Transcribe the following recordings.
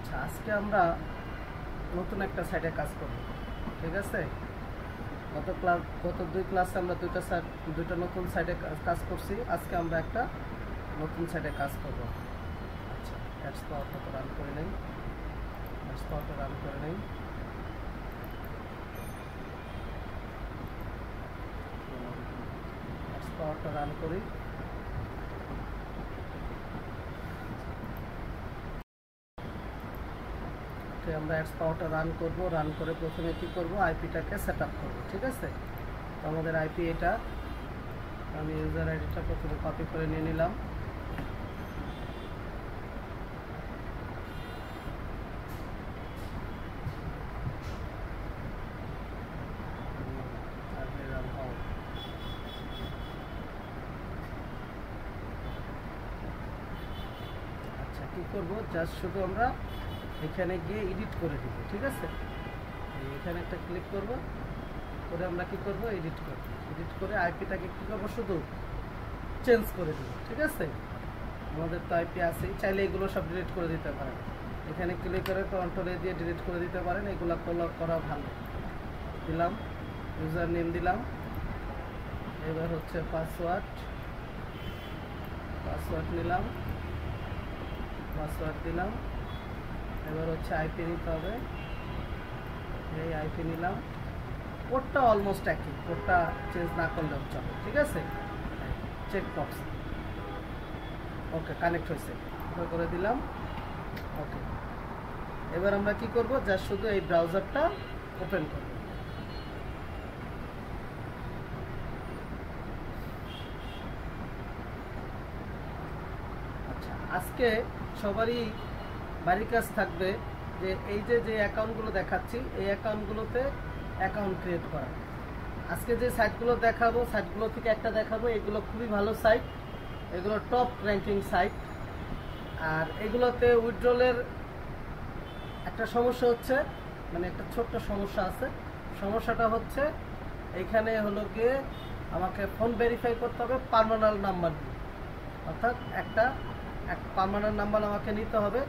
আচ্ছা, আজকে আমরা নতুন একটা সাইটে কাজ করব, ঠিক আছে। গত দুই ক্লাসে আমরা দুইটা নতুন সাইটে কাজ করছি। আজকে আমরা একটা নতুন সাইটে কাজ করব। আচ্ছা, অ্যাডস পাওয়ারটা রান করে নেই। অ্যাডস পাওয়ারটা রান করি। আমরা অ্যাডস পাওয়ারটা রান করব। রান করে প্রথমে কি করব, আইপিটাকে সেট আপ করবো, ঠিক আছে। তো আমাদের আইপি এটা, আমি ইউজার আইডিটা প্রথমে কপি করে নিয়ে নিলাম। আচ্ছা, কি করব, জাস্ট শুধু আমরা এখানে গিয়ে এডিট করে দিব, ঠিক আছে। এখানে একটা ক্লিক করব, করে আমরা কি করব, এডিট করে আইপিটাকে কি করব, শুধু চেঞ্জ করে দিব, ঠিক আছে। আমাদের তো আইপি আছেই, চাইলে এগুলো সব ডিলিট করে দিতে পারেন। এখানে ক্লিক করে কন্ট্রোল এ দিয়ে ডিলিট করে দিতে পারেন, এগুলো করা ভালো। দিলাম, ইউজার নেম দিলাম। এবার হচ্ছে পাসওয়ার্ড নিলাম, পাসওয়ার্ড দিলাম। এবার হচ্ছে আইপি নিতে হবে, এই আইপি নিলাম। কোডটা অলমোস্ট একই, কোডটা চেঞ্জ না করলেও চলে, ঠিক আছে। চেক বক্স, ওকে, কানেক্ট হয়েছে, করে দিলাম, ওকে। এবার আমরা কি করব, জাস্ট শুধু এই ব্রাউজারটা ওপেন করব। আচ্ছা, আজকে সবারই বাড়ির কাজ থাকবে যে এই যে অ্যাকাউন্টগুলো দেখাচ্ছি, এই অ্যাকাউন্টগুলোতে অ্যাকাউন্ট ক্রিয়েট করা। আজকে যে সাইটগুলো দেখাবো, সাইটগুলো থেকে একটা দেখাবো। এগুলো খুবই ভালো সাইট, এগুলো টপ র্যাঙ্কিং সাইট। আর এগুলোতে উইথড্রলের একটা সমস্যা হচ্ছে, মানে একটা ছোট্ট সমস্যা আছে। সমস্যাটা হচ্ছে এইখানে হলো গিয়ে আমাকে ফোন ভেরিফাই করতে হবে পার্মানেন্ট নাম্বার দিয়ে, অর্থাৎ একটা পার্মানেন্ট নাম্বার আমাকে নিতে হবে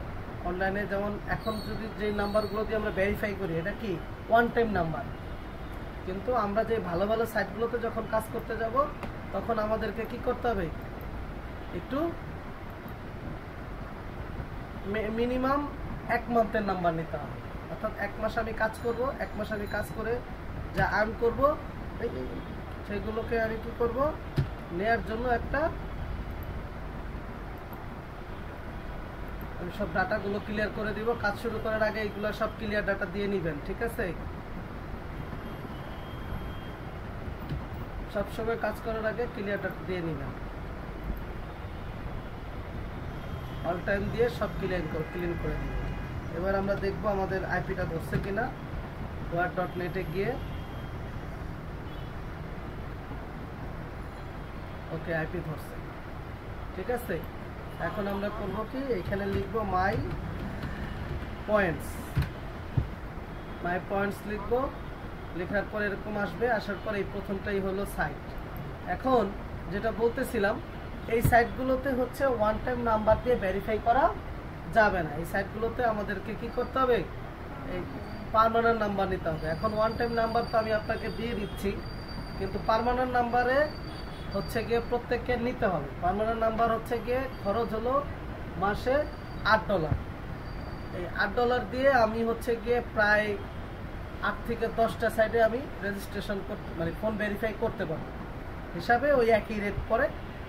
অনলাইনে। যেমন এখন যদি যে নাম্বারগুলো দিয়ে আমরা ভেরিফাই করি, এটা কি ওয়ান টাইম নাম্বার। কিন্তু আমরা যে ভালো ভালো সাইটগুলোতে যখন কাজ করতে যাব, তখন আমাদেরকে কি করতে হবে, একটু মিনিমাম 1 মান্থের নাম্বার নিতে হবে। অর্থাৎ 1 মাস আমি কাজ করব, 1 মাস আমি কাজ করে যা আর্ন করব, সেগুলোকে আমি কি করব, নেয়ার জন্য আমি সব ডাটাগুলো ক্লিয়ার করে দিব। কাজ শুরু করার আগে এগুলো সব ক্লিয়ার ডাটা দিয়ে নেবেন, ঠিক আছে। সবসময় কাজ করার আগে ক্লিয়ার ডাটা দিয়ে নেবেন, অল টাইম দিয়ে সব ক্লিন করে দিব। এবার আমরা দেখব আমাদের আইপিটা ধরছে কিনা। word.net-এ গিয়ে, ওকে, আইপি ধরছে, ঠিক আছে। এখন আমরা করব কি, এখানে লিখব মাই পয়েন্টস লিখব। লেখার পর এরকম আসবে, আসার পর এই প্রথমটাই হলো সাইট। এখন যেটা বলতেছিলাম, এই সাইটগুলোতে হচ্ছে ওয়ান টাইম নাম্বার দিয়ে ভেরিফাই করা যাবে না। এই সাইটগুলোতে আমাদেরকে কি করতে হবে, এই পার্মানেন্ট নাম্বার নিতে হবে। এখন ওয়ান টাইম নাম্বার তো আমি আপনাকে দিয়ে দিচ্ছি, কিন্তু পার্মানেন্ট নাম্বারে হচ্ছে গিয়ে প্রত্যেককে নিতে হবে। পার্মানেন্ট নাম্বার হচ্ছে গিয়ে খরচ হলো মাসে $8। এই $8 দিয়ে আমি হচ্ছে গিয়ে প্রায় 8 থেকে 10টা সাইটে আমি রেজিস্ট্রেশন করতে, মানে ফোন ভেরিফাই করতে পারবো। হিসাবে ওই একই রেট পড়ে।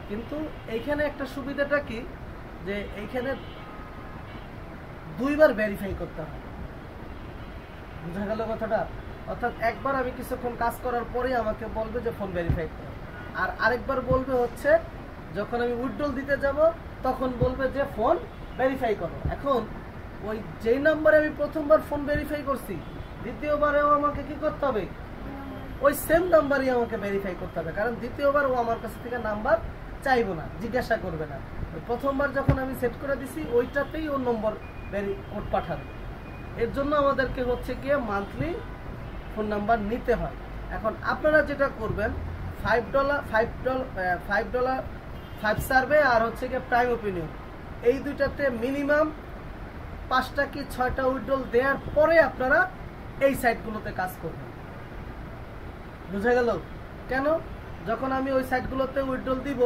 কিন্তু এইখানে একটা সুবিধাটা কি, যে এইখানে 2 বার ভেরিফাই করতে হবে। বুঝা গেল কথাটা? অর্থাৎ একবার আমি কিছুক্ষণ কাজ করার পরেই আমাকে বলবে যে ফোন ভেরিফাই করো, আর আরেকবার বলবে হচ্ছে যখন আমি উইথড্রল দিতে যাব তখন বলবে যে ফোন ভেরিফাই করো। এখন ওই যেই নাম্বারে আমি প্রথমবার ফোন ভেরিফাই করছি, দ্বিতীয়বারেও আমাকে কি করতে হবে, ওই সেম নাম্বারই আমাকে ভেরিফাই করতে হবে। কারণ দ্বিতীয়বার ও আমার কাছ থেকে নাম্বার চাইবো না, জিজ্ঞাসা করবে না। প্রথমবার যখন আমি সেট করে দিছি, ওইটাতেই ওর নম্বর কোড পাঠাবে। এর জন্য আমাদেরকে হচ্ছে গিয়ে মান্থলি ফোন নাম্বার নিতে হয়। এখন আপনারা যেটা করবেন, $5 সার্ভে আর হচ্ছে গিয়ে প্রাইম ওপিনিয়ন, এই দুইটাতে মিনিমাম 5টা কি 6টা উইথড্রল দেওয়ার পরে আপনারা এই সাইটগুলোতে কাজ করবেন। বুঝা গেল? কেন? যখন আমি ওই সাইটগুলোতে উইথড্রল দিব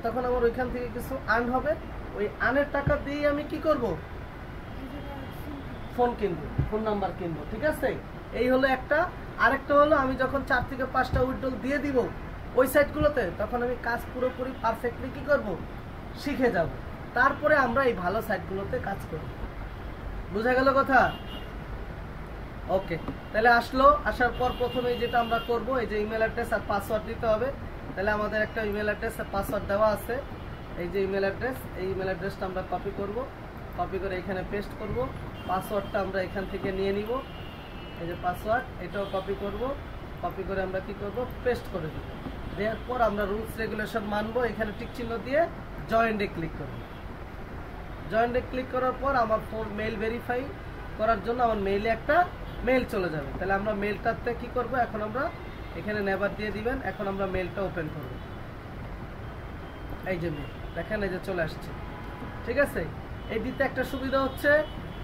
তখন আমার ওইখান থেকে কিছু আর্ন হবে, ওই আর্নের টাকা দিয়ে আমি কি করব? ফোন কিনবো, ফোন নাম্বার কিনবো। ঠিক আছে, এই হলো একটা। আরেকটা হলো আমি যখন 4 থেকে 5টা উইথড্রল দিয়ে দিব ওই সাইটগুলোতে, তখন আমি কাজ পুরোপুরি পারফেক্টলি কি করব? শিখে যাব। তারপরে আমরা এই ভালো সাইটগুলোতে কাজ করব। বুঝা গেল কথা? ওকে, তাহলে আসার পর প্রথমে যেটা আমরা করব, এই যে ইমেল অ্যাড্রেস আর পাসওয়ার্ড দিতে হবে। তাহলে আমাদের একটা ইমেল অ্যাড্রেস আর পাসওয়ার্ড দেওয়া আছে। এই যে ইমেল অ্যাড্রেস, এই ইমেল অ্যাড্রেসটা আমরা কপি করব, কপি করে এখানে পেস্ট করব। পাসওয়ার্ডটা আমরা এখান থেকে নিয়ে নিব, এই যে পাসওয়ার্ড, এটাও কপি করব, কপি করে আমরা কি করব? পেস্ট করে দেব। দেওয়ার পর আমরা রুলস রেগুলেশন মানবো, এখানে টিক চিহ্ন দিয়ে জয়েন্টে ক্লিক করব। জয়েন্টে ক্লিক করার পর আমার ফোন মেইল ভেরিফাই করার জন্য আমার মেইলে একটা মেইল চলে যাবে। তাহলে আমরা মেইলটাতে কি করব? এখন আমরা এখানে নেভার দিয়ে দিবেন। এখন আমরা মেইলটা ওপেন করব। এই যে মেইল দেখেন, এই যে চলে আসছে। ঠিক আছে, এই দিতে একটা সুবিধা হচ্ছে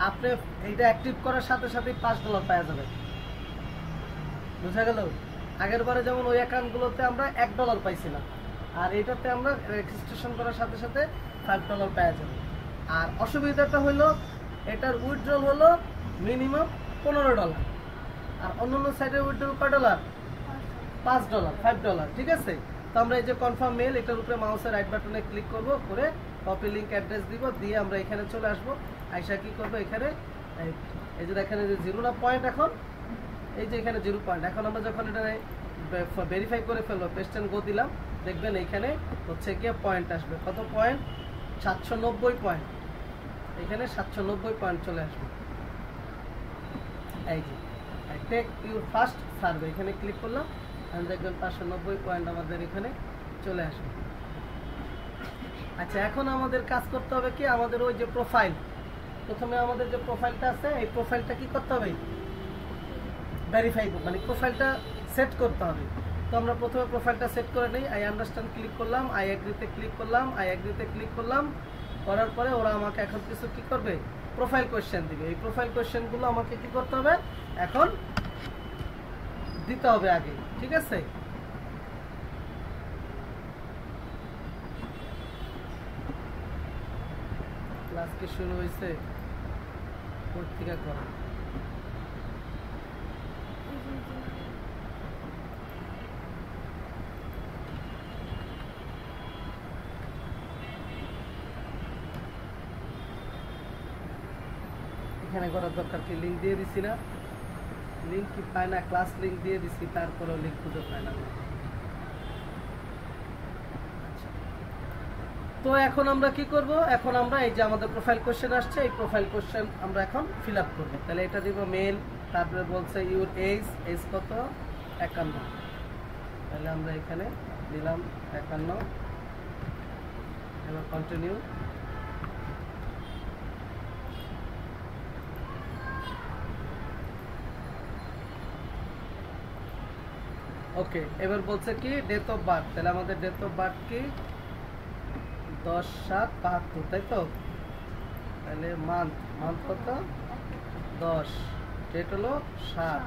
আপনি এইটা অ্যাক্টিভ করার সাথে সাথে $5 পাওয়া যাবে। বুঝা গেল? আগের বারে যেমন ওই অ্যাকাউন্টগুলোতে আমরা $1 পাইছিলাম, আর এটাতে আমরা রেজিস্ট্রেশন করার সাথে সাথে $5 পাওয়া যাবে। আর অসুবিধাটা হলো এটার উইথড্রল হলো মিনিমাম $15, আর অন্যান্য সাইডের উইথড্রল কয় ডলার? $5, $5। ঠিক আছে, তো আমরা এই যে কনফার্ম মেল, এটার উপরে মাউসের রাইট বাটনে ক্লিক করব, করে কপি লিঙ্ক অ্যাড্রেস দিব, দিয়ে আমরা এখানে চলে আসবো। আইসা কি করবো? এখানে এই যে দেখেন, এই যে 0 না পয়েন্ট, এখন এই যে এখানে 0 পয়েন্ট। এখন আমরা যখন এটা ভেরিফাই করে ফেলবো, পেস্ট এন্ড গো দিলাম, দেখবেন এইখানে হচ্ছে গিয়ে পয়েন্ট আসবে। কত পয়েন্ট? 790 পয়েন্ট। এখানে 790 পয়েন্ট চলে আসবে। এই যে টেক ইউর ফার্স্ট সার্ভে, এখানে ক্লিক করলাম, দেখবেন 590 পয়েন্ট আমাদের এখানে চলে আসবে। আচ্ছা, এখন আমাদের কাজ করতে হবে কি? আমাদের ওই যে প্রোফাইল, প্রথমে আমাদের যে প্রোফাইলটা আছে, এই প্রোফাইলটা কি করতে হবে? ভেরিফাই, মানে প্রোফাইলটা সেট করতে হবে। তো আমরা প্রথমে প্রোফাইলটা সেট করে নিই। আই আন্ডারস্ট্যান্ড ক্লিক করলাম, আই এগ্রিতে ক্লিক করলাম, আই এগ্রিতে ক্লিক করলাম। করার পরে ওরা আমাকে এখন কিছু কি করবে? প্রোফাইল কোয়েশ্চেন দিবে। এই প্রোফাইল কোয়েশ্চেনগুলো আমাকে কি করতে হবে? এখন দিতে হবে আগে। ঠিক আছে, ক্লাস কি শুরু হয়েছে? পত্রিকা করা এখানে করার দরকার কি? লিঙ্ক দিয়ে দিছি না? লিঙ্ক কি পায় না? ক্লাস লিঙ্ক দিয়ে দিছি, তারপরেও লিঙ্ক খুঁজে পায় না। তো এখন আমরা কি করব? এখন আমরা এই যে আমাদের প্রোফাইল কোশ্চেন আসছে, এই প্রোফাইল কোশ্চেন আমরা এখন ফিল আপ করবো। তাহলে এটা দিব মেল, তারপরে বলছে ইউর এজ, এজ কত? 51। তাহলে আমরা এখানে দিলাম 51, এবার কন্টিনিউ। ওকে, এবার বলছে কি ডেট অফ বার্থ। তাহলে আমাদের ডেট অফ বার্থ কি? 10/7/72, তাই তো? তাহলে মান্থ কত? 10, ডেট হলো 7,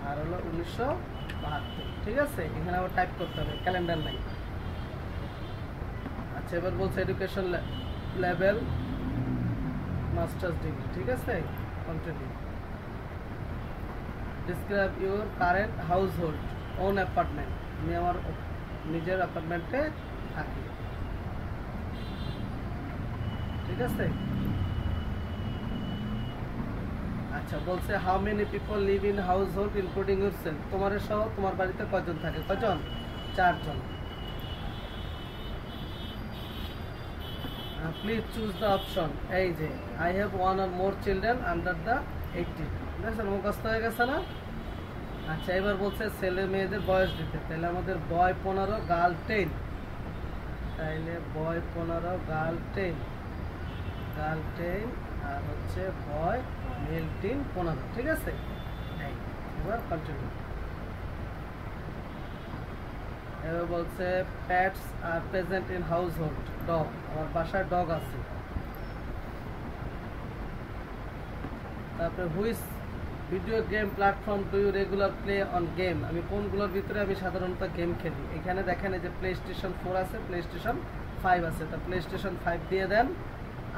আর হলো 1972। ঠিক আছে, এখানে আবার টাইপ করতে হবে, ক্যালেন্ডার নাই। আচ্ছা, এবার বলছে এডুকেশন লেভেল মাস্টার্স ডিগ্রি। ঠিক আছে, continue. Describe your current household, own apartment. আমি আমার নিজের অ্যাপার্টমেন্টে থাকি। ঠিক আছে, আচ্ছা, বলছে how many people live in household including yourself. তোমার সহ তোমার বাড়িতে কয়জন থাকে? কয়জন? 4 জন। Please choose the option. এই যে I have 1 or more children under the 18। দেখছেন, মুখস্থ হয়ে গেছে না? আচ্ছা, এবার বলছে ছেলে মেয়েদের বয়স দিতে। তাহলে আমাদের বয় 15, গার্ল 10। তাইলে বয় 15, গার্ল 10, গার্ল 10, আর হচ্ছে বয় মেল 15। ঠিক আছে, এবার কন্টিনিউ। এবার বলছে pets are present in household. Dog, আমার বাসায় ডগ আছে। তারপরে which video game platform do you regular play on game, আমি কোনগুলোর ভিতরে আমি সাধারণত গেম খেলি। এখানে দেখেন এই যে প্লে স্টেশন 4 আছে, প্লে স্টেশন 5 আছে, তা প্লে স্টেশন 5 দিয়ে দেন,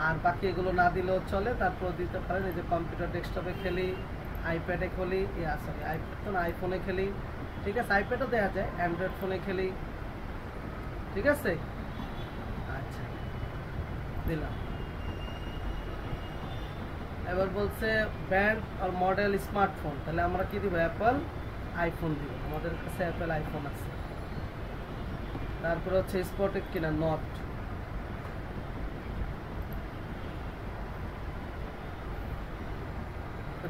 আর বাকি এগুলো না দিলেও চলে। তারপর দিতে পারেন এই যে কম্পিউটার ডেস্কটপে খেলি, আইপ্যাডে খেলি, সরি আইপ্যাড তো না, আইফোনে খেলি, ঠিক আছে, আইপ্যাডও দেওয়া যায়, অ্যান্ড্রয়েড ফোনে খেলি, ঠিক আছে। আচ্ছা দিলাম। এবার বলছে ব্র্যান্ড আর মডেল স্মার্টফোন, তাহলে আমরা কি দিব, অ্যাপল আইফোন দিব, আমাদের কাছে অ্যাপল আইফোন আছে। তারপরে হচ্ছে স্পটেড কিনা, নট।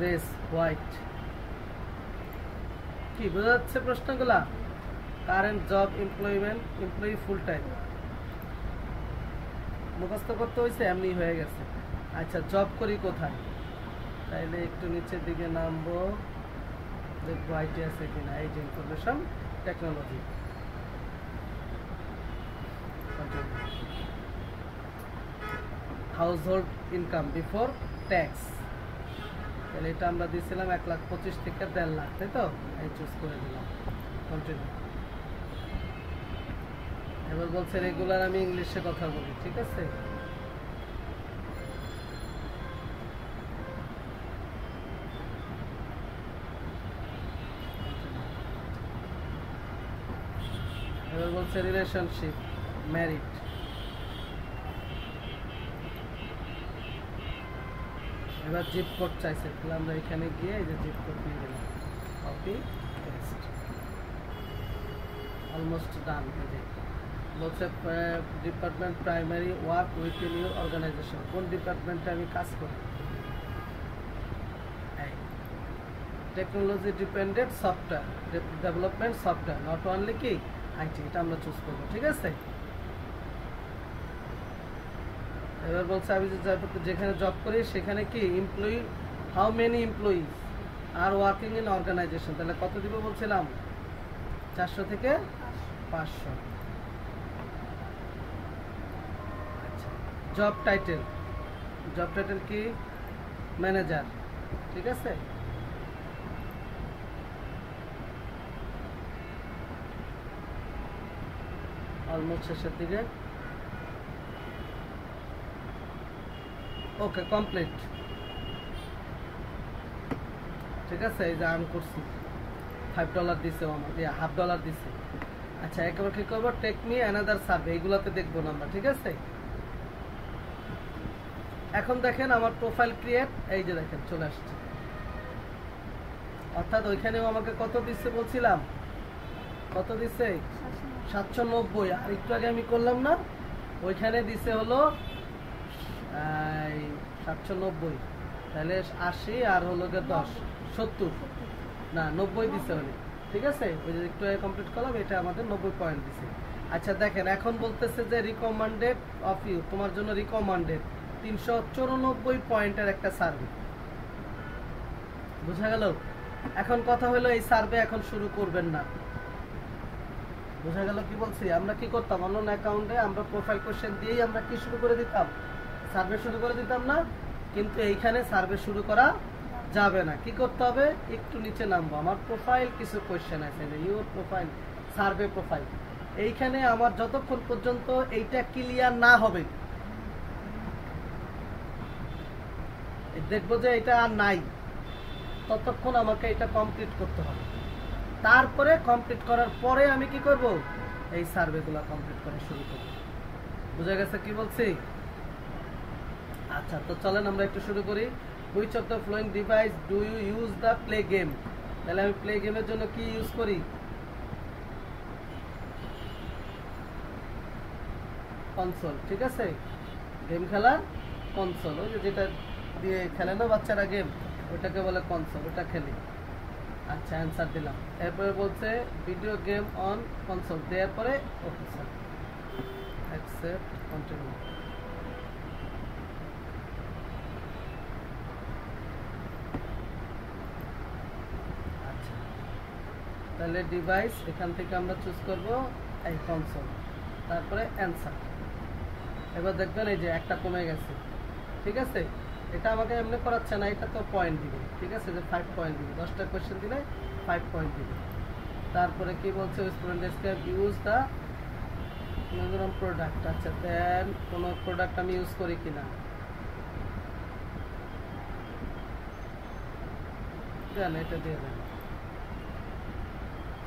Race white. কি বোঝা যাচ্ছে প্রশ্নগুলা? Current job, employment, employee full time, মুখস্থ করতে হয়েছে, এমনি হয়ে গেছে। আচ্ছা জব করি কোথায়, তাইলে একটু নিচের দিকে নামবো, দেখবো আইটি আছে কিনা, এই যে information technology. House hold income before tax, তাহলে এটা আমরা দিয়েছিলাম 1,25,000 থেকে 1.5 লাখ, তাই তো, এই চুজ করে দিলাম, কন্টিনিউ। এবার বলছে রেগুলার আমি ইংলিশে কথা বলি, ঠিক আছে। এবার বলছে রিলেশনশিপ, ম্যারিড। এবার জিপ কোড চাইছে, তাহলে আমরা এখানে গিয়ে এই যে জিপ কোড নিয়ে দিলাম, কপি পেস্ট, অলমোস্ট ডান। বলছে department primary work with in your organisation, কোন ডিপার্টমেন্টে আমি কাজ করি, technology dependent software development software, not only কি আইটি, এটা আমরা চুজ করবো, ঠিক আছে। এবার বলছে আমি যেখানে জব করি সেখানে কি employee, how many employees are working in organization, তাহলে কত দিব বলছিলাম, 400 থেকে 500। আচ্ছা জব টাইটেল, জব টাইটেল কি, ম্যানেজার, ঠিক আছে। অলমোস্ট শেষের দিকে, ওকে কমপ্লিট, ঠিক আছে। এই যে আর্ন করছি, $5 দিছে আমার, $1/2 দিছে। আচ্ছা একবার কি করবো, টেক মি অ্যানাদার সার্ভে, এইগুলোতে দেখবো না আমরা, ঠিক আছে। এখন দেখেন আমার প্রোফাইল ক্রিয়েট, এই যে দেখেন চলে আসছে, অর্থাৎ ওইখানেও আমাকে কত দিচ্ছে বলছিলাম, কত দিচ্ছে 790, আর একটু আগে আমি করলাম না, ওইখানে দিছে হলো 790, তাহলে 80 আর হলো 10, 70 না 90 দিছে হলে, ঠিক আছে। ওই যে একটু আগে কমপ্লিট করলাম, এটা আমাদের 90 পয়েন্ট দিছে। আচ্ছা দেখেন এখন বলতেছে যে রিকমেন্ডেড অফ ইউ, তোমার জন্য রিকমেন্ডেড 394 পয়েন্টের একটা সার্ভে, বুঝা গেল। এখন কথা হলো এই সার্ভে এখন শুরু করবেন না, বোঝা গেল কি বলছি। আমরা কি করতাম, অন্য অ্যাকাউন্টে আমরা প্রোফাইল কোশ্চেন দিয়েই আমরা কি শুরু করে দিতাম, সার্ভে শুরু করে দিতাম না, কিন্তু এইখানে সার্ভে শুরু করা যাবে না। কি করতে হবে, একটু নিচে নামবো, আমার প্রোফাইল কিছু কোশ্চেন আছে, ইউর প্রোফাইল সার্ভে প্রোফাইল, এইখানে আমার যতক্ষণ পর্যন্ত এইটা ক্লিয়ার না হবে, দেখবো যে এটা আর নাই, ততক্ষণ আমাকে এটা কমপ্লিট করতে হবে। তারপরে কমপ্লিট করার পরে আমি কি করব, এই সার্ভেগুলো কমপ্লিট করা শুরু করব। বুঝা গেছে কি বলছি? আচ্ছা তো চলেন আমরা একটু শুরু করি। Which of the following device do you use the play game, তাহলে আমি প্লে গেমের জন্য কি ইউজ করি, কনসোল, ঠিক আছে, গেম খেলার কনসোল, ওই যেটা দিয়ে খেলে না বাচ্চারা গেম, ওটাকে বলে কনসোল, ওটা খেলি। আচ্ছা অ্যান্সার দিলাম। এরপরে বলছে ভিডিও গেম অন কনসোল, দেওয়ার পরে ওকে স্যার অ্যাকসেপ্ট কন্টিনিউ। আচ্ছা তাহলে ডিভাইস এখান থেকে আমরা চুজ করব এই কনসোল, তারপরে অ্যান্সার। এবার দেখবেন এই যে একটা কমে গেছে, ঠিক আছে। এটা আমাকে এমনি করাচ্ছে না, এটা তো পয়েন্ট দিবে, ঠিক আছে, যে 5 পয়েন্ট দিবে, 10টা কোয়েশ্চেন দিলে 5 পয়েন্ট দিবে। তারপরে কি বলছে, স্টুডেন্ট ডেসক্রাইব ইউজ দা প্রোডাক্ট। আচ্ছা দেন কোনো প্রোডাক্ট আমি ইউজ করি কিনা, দেন এটা দিয়ে দেন।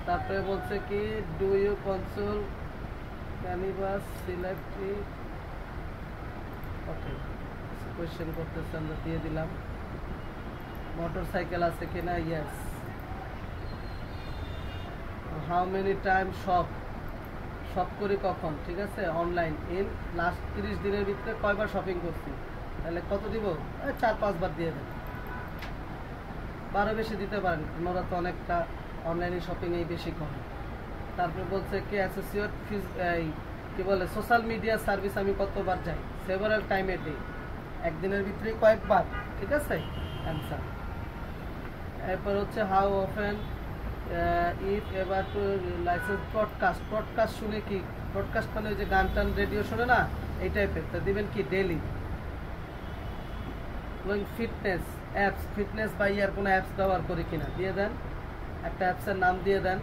তারপরে বলছে কি do you console canvas select it, okay question করতেছে, আমরা দিয়ে দিলাম। মোটরসাইকেল আছে কিনা, yes. How many time shop করি কখন, ঠিক আছে, অনলাইন ইন লাস্ট 30 দিনের ভিতরে কয়বার শপিং করছি, তাহলে কত দিব, 4-5 বার দিয়ে দেন, 12 বেশি দিতে পারেন, ওনারা তো অনেকটা অনলাইনে শপিং এই বেশি করে। তারপরে বলছে কি অ্যাসোসিয়েট এই কি বলে সোশ্যাল মিডিয়া সার্ভিস আমি কতবার যাই, সেভারাল টাইম এ ডে, একদিনের ভিতরে কয়েকবার, ঠিক আছে অ্যান্সার। এরপর হচ্ছে how often if ever two licence broadcast শুনে কি, ব্রডকাস্ট মানে ওই যে গান টান রেডিও শুনে না, এই টাইপের, তা দিবেন কি ডেইলি। ফিটনেস অ্যাপস, ফিটনেস বা ইয়ার কোনো অ্যাপস ব্যবহার করি কিনা, দিয়ে দেন, একটা অ্যাপসের নাম দিয়ে দেন।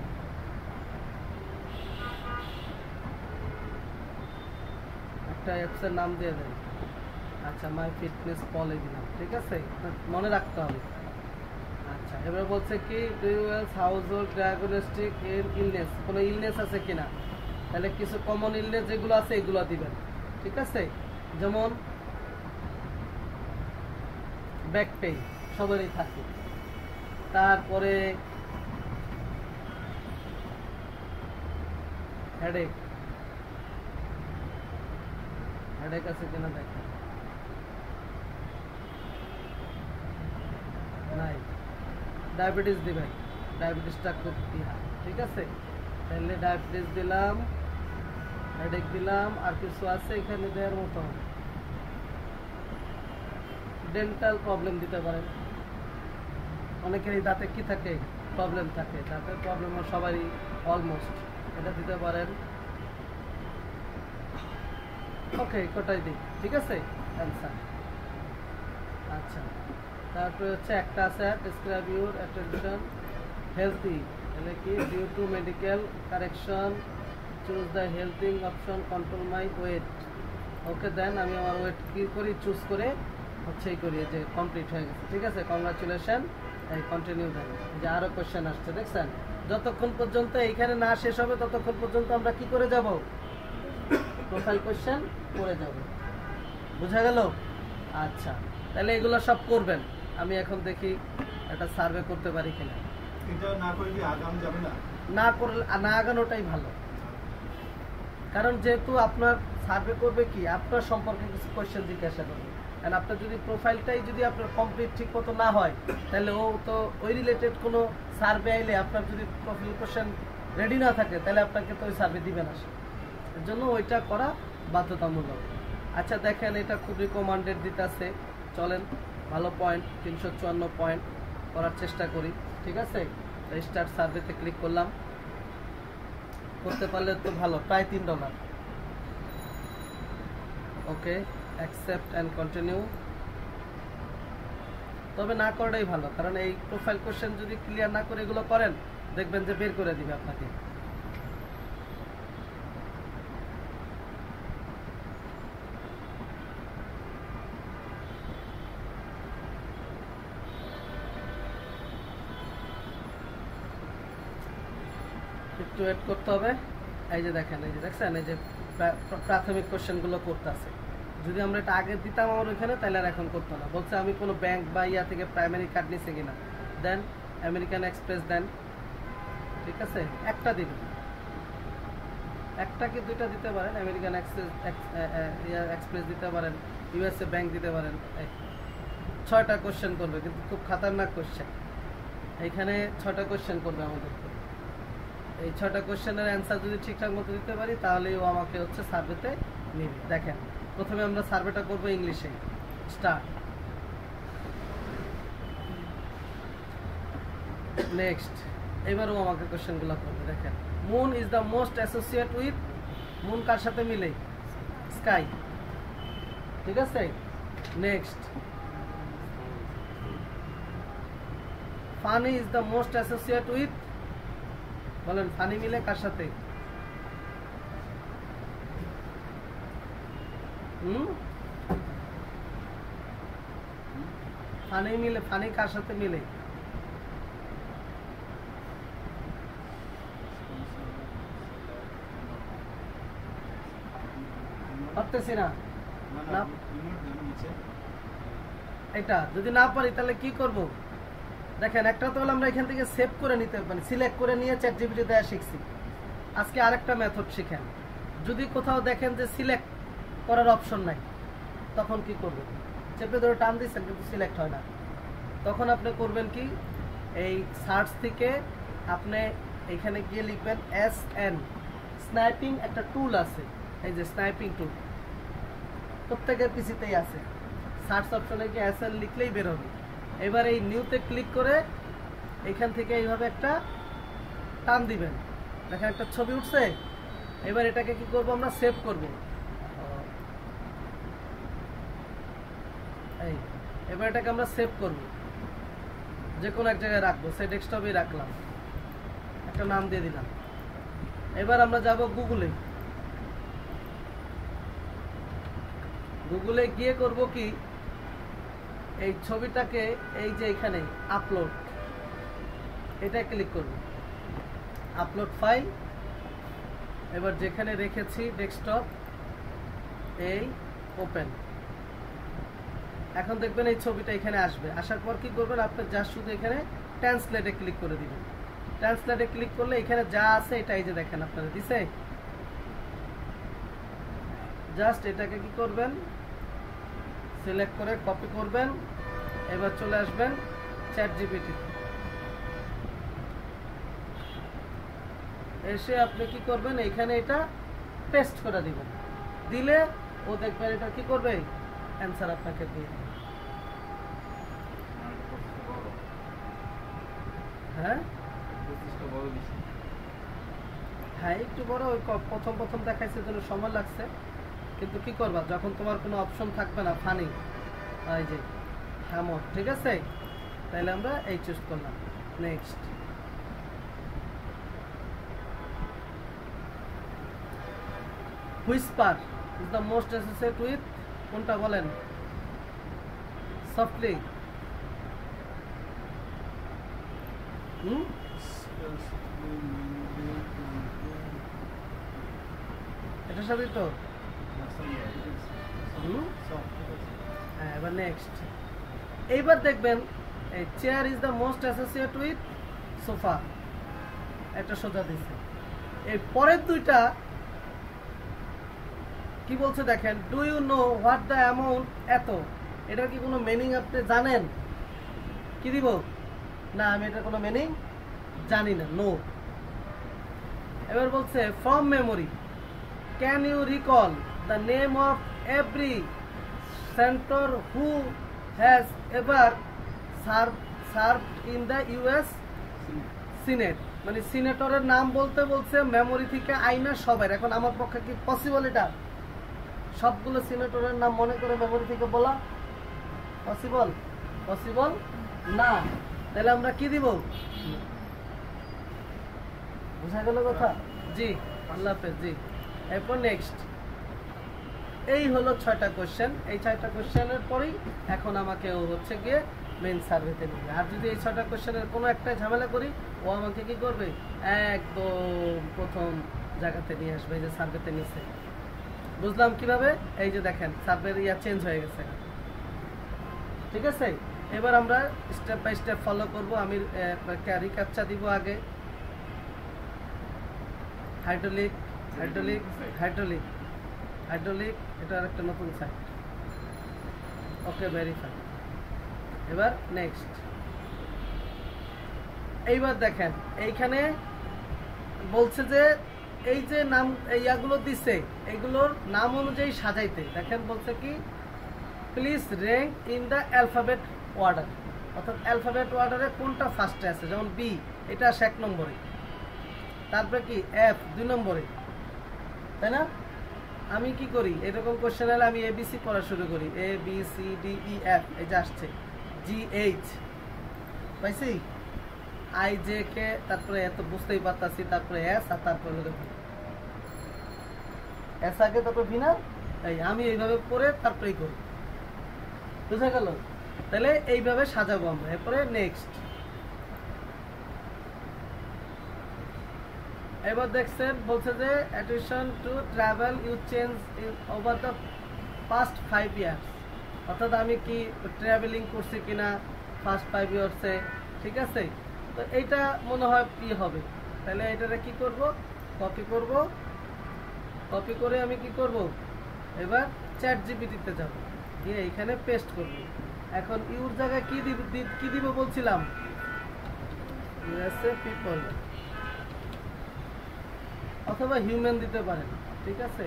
একটা অ্যাপসের নাম দিয়ে দেন। আচ্ছা মাই ফিটনেস পলে দিলাম, ঠিক আছে, মনে রাখতে হবে। আচ্ছা এবার বলছে কি do you help household diagnostic illness, কোনো ইলনেস আছে কিনা, তাহলে কিছু কমন ইলনেস যেগুলো আছে এগুলো দিবেন, ঠিক আছে, যেমন ব্যাক পেইন সবারই থাকে, তারপরে হেডেক আছে কিনা দেখেন, নাই। ডায়াবেটিস দিবেন, ডায়াবেটিসটা খুব ঠিক আছে, তাহলে ডায়াবেটিস দিলাম, হেডেক দিলাম, আর কিছু আছে এখানে দেওয়ার মতো, ডেন্টাল প্রবলেম দিতে পারেন, অনেকেরই দাঁতে কি থাকে, প্রবলেম থাকে, দাঁতের প্রবলেম সবারই অলমোস্ট, এটা দিতে পারেন। ওকে কোটাই দিই, ঠিক আছে অ্যান্সার। আচ্ছা তারপরে হচ্ছে একটা আছে ডেসক্রাইব ইউর অ্যাটেনশন হেলথি, তাহলে কি due to medical correction choose the healthy option control my weight, okay then আমি আমার ওয়েট কি করি চুজ করে হচ্ছে এই করি, যে কমপ্লিট হয়ে গেছে, ঠিক আছে, কংগ্রাচুলেশন, এই কন্টিনিউ দেন। যে আরও কোয়েশ্চেন আসছে দেখছেন, যতক্ষণ পর্যন্ত এইখানে না শেষ হবে ততক্ষণ পর্যন্ত আমরা কি করে যাব, প্রোফাইল কোয়েশ্চেন করে যাব, বুঝা গেল? আচ্ছা তাহলে এগুলো সব করবেন, আমি এখন দেখি একটা সার্ভে করতে পারি কিনা, এটা না করে কি আগানো যাবে না, না করলে না আগানোটাই ভালো, কারণ যেহেতু আপনার সার্ভে করবে কি আপনার সম্পর্কে কিছু কোয়েশ্চেন জিজ্ঞাসা করবে, কারণ আপনার যদি প্রোফাইলটাই যদি আপনার কমপ্লিট ঠিক মতো না হয় তাহলে ও তো ওই রিলেটেড কোনো সার্ভে আইলে আপনার যদি প্রোফাইল কোয়েশ্চেন রেডি না থাকে তাহলে আপনাকে তো ওই সার্ভে দিবে না, এর জন্য ওইটা করা বাধ্যতামূলক। আচ্ছা দেখেন এটা খুব রিকমান্ডেড দিতে আছে, চলেন ভালো পয়েন্ট, 354 পয়েন্ট করার চেষ্টা করি, ঠিক আছে। স্টার্ট সার্ভেতে ক্লিক করলাম, করতে পারলে তো ভালো, প্রায় $3। ওকে অ্যাকসেপ্ট অ্যান্ড কন্টিনিউ, তবে না করাটাই ভালো, কারণ এই প্রোফাইল কোশ্চেন যদি ক্লিয়ার না করে এগুলো করেন দেখবেন যে বের করে দিবে আপনাকে। একটু ওয়েট করতে হবে। এই যে দেখেন, এই যে দেখছেন, এই যে প্রাথমিক কোশ্চেনগুলো করতেছে, যদি আমরা এটা আগে দিতাম আমার ওইখানে তাহলে আর এখন করতো না। বলছে আমি কোনো ব্যাংক বা ইয়া থেকে প্রাইমারি কার্ড নিছে কিনা, দেন আমেরিকান এক্সপ্রেস দেন, ঠিক আছে, একটা দিন, একটা কি দুইটা দিতে পারেন, আমেরিকান এক্সপ্রেস দিতে পারেন, ইউএসএ ব্যাংক দিতে পারেন। 6টা কোশ্চেন করবে, কিন্তু খুব খাতারনাক কোশ্চেন, এইখানে 6টা কোশ্চেন করবে আমাদেরকে। এই 6টা কোশ্চেনের অ্যান্সার যদি ঠিকঠাক মতো দিতে পারি তাহলেই ও আমাকে হচ্ছে সার্ভেতে নিবে। দেখেন প্রথমে আমরা সার্ভেটা করবো ইংলিশে, স্টার্ট, নেক্সট, এবারও আমাকে কোশ্চেনগুলো করবে। দেখেন moon is the most associate with, moon কার সাথে মিলে, স্কাই, ঠিক আছে। Next funny is the most associate with, বলেন ফানি মিলে কার সাথে? ফানি মিলে, ফানি কার সাথে মিলে? পারতেছি না। না, এটা যদি না পারি তাহলে কি করব? দেখেন, একটা তো হলো আমরা এখান থেকে সেভ করে নিতে পারি, সিলেক্ট করে নিয়ে চ্যাট জিপিটি দেয়া শিখছি। আজকে আরেকটা মেথড শিখেন। যদি কোথাও দেখেন যে সিলেক্ট করার অপশন নাই, তখন কি করবেন? চেপে ধরে টান দিচ্ছেন কিন্তু সিলেক্ট হয় না, তখন আপনি করবেন কি, এই সার্চ থেকে আপনি এখানে গিয়ে লিখবেন SN, স্নাইপিং একটা টুল আছে, এই যে স্নাইপিং টুল প্রত্যেকের পিসিতেই আছে। সার্চ অপশনে গিয়ে SN লিখলেই বের হবে। এবার এই নিউতে ক্লিক করে এখান থেকে এইভাবে একটা টান দিবেন, দেখেন একটা ছবি উঠছে। এবার এটাকে কি করব, আমরা সেভ করব। এই এবার এটাকে আমরা সেভ করব, যে কোনো এক জায়গায় রাখবো, সে ডেস্কটপেই রাখলাম, একটা নাম দিয়ে দিলাম। এবার আমরা যাব গুগলে। গুগলে গিয়ে করব কি, এই ছবিটাকে এই যে এখানে আপলোড, এটা ক্লিক করব, আপলোড ফাইল। এবার যেখানে রেখেছি ডেস্কটপ, এই ওপেন। এখন দেখবেন এই ছবিটা এখানে আসবে। আসার পর কি করবেন, আপনি জাস্ট শুধু এখানে ট্রান্সলেটে ক্লিক করে দিবেন। ট্রান্সলেটে ক্লিক করলে এখানে যা আছে এটা এই যে দেখেন আপনারা দিছে। জাস্ট এটাকে কি করবেন, সিলেক্ট করে কপি করবেন। এবার চলে আসবেন চ্যাট জিপিটি, এসে আপনি কি করবেন, এখানে এটা পেস্ট করে দিবেন। দিলে ও দেখবেন এটা কি করবে, অ্যান্সার আপনাকে দিয়ে দেবে। হ্যাঁ হ্যাঁ, একটু বড়। ওই প্রথম প্রথম দেখাইছে জন্য সময় লাগছে, কিন্তু কি করবা, যখন তোমার কোনো অপশন থাকবে না, ফানি এই যে হ্যামর, ঠিক আছে, তাহলে আমরা এই চুজ করলাম। Next, Whisper is the most associate with, কোনটা বলেন? সফটলি, এটার সাথে তো। হ্যাঁ, এবার নেক্সট। এইবার দেখবেন chair is the most associate with sofa, একটা সোজা দিচ্ছে। এই পরের দুইটা কি বলছে দেখেন, do you know what the amount, এত, এটার কি কোনো মিনিং আপনি জানেন? কি দিব? না, আমি এটার কোনো মিনিং জানি না, নো। এবার বলছে from memory, can you recall the name of every senator who has ever serve in the US senate. মানে সিনেটরের নাম বলতে বলছে মেমোরি থেকে আইনা সবার। এখন আমার পক্ষে কি পসিবল এটা সবগুলো সিনেটরের নাম মনে করে মেমোরি থেকে বলা? পসিবল? পসিবল না। তাহলে আমরা কি দিব? বুঝা গেল কথা? জি, আল্লাহ হাফেজ। জি, এরপর নেক্সট। এই হলো 6টা কোশ্চেন। এই 6টা কোশ্চেনের পরেই এখন আমাকে ও হচ্ছে গিয়ে মেইন সার্ভেতে নেবে। আর যদি এই 6টা কোশ্চেনের কোনো একটা ঝামেলা করি, ও আমাকে কি করবে, একদম প্রথম জায়গাতে নিয়ে আসবে, এই যে সার্ভেতে নিচে। বুঝলাম কিভাবে? এই যে দেখেন সার্ভের ইয়া চেঞ্জ হয়ে গেছে, ঠিক আছে। এবার আমরা স্টেপ বাই স্টেপ ফলো করব। আমি রিক্যাপচা দিব আগে। হাইড্রোলিক, হাইড্রোলিক, হাইড্রোলিক, হাইড্রোলিক, এটা একটা নতুন সাইট। ওকে, ভেরিফাই। এবার নেক্সট। এইবার দেখেন এইখানে বলছে যে এই যে নাম ইয়াগুলো দিছে, এইগুলোর নাম অনুযায়ী সাজাইতে। দেখেন বলছে কি, please rank in the alphabet order, অর্থাৎ অ্যালফাবেট অর্ডারে কোনটা ফার্স্টে আছে। যেমন বি, এটা আসে 1 নম্বরে, তারপরে কি এফ 2 নম্বরে, তাই না? আমি কি করি, এরকম কোশ্চেন হলে আমি ABC পড়া শুরু করি, A B C D E F, এই যে আসছে GH, পাইছি। আই জে কে, তারপরে এত বুঝতেই পারতাছি, তারপরে এস, আর তারপরে হলো ভি। এস আগে তারপর ভি না, এই আমি এইভাবে পড়ে তারপরেই করি, বুঝা গেল? তাহলে এইভাবে সাজাবো আমরা। এরপরে নেক্সট, এবার দেখছেন বলছে যে attention to travel you change over the past 5 years, অর্থাৎ আমি কি ট্রাভেলিং করছি কিনা ফার্স্ট 5 ইয়ার্সে, ঠিক আছে? তো এইটা মনে হয় কি হবে, তাহলে এটারে কি করব, কপি করব, কপি করে আমি কি করব, এবার চ্যাট জিপিটিতে যাব, গিয়ে এখানে পেস্ট করব। এখন ইউর জায়গায় কি দিব বলছিলাম, ইউএসএ পিপল অথবা হিউম্যান দিতে পারেন, ঠিক আছে?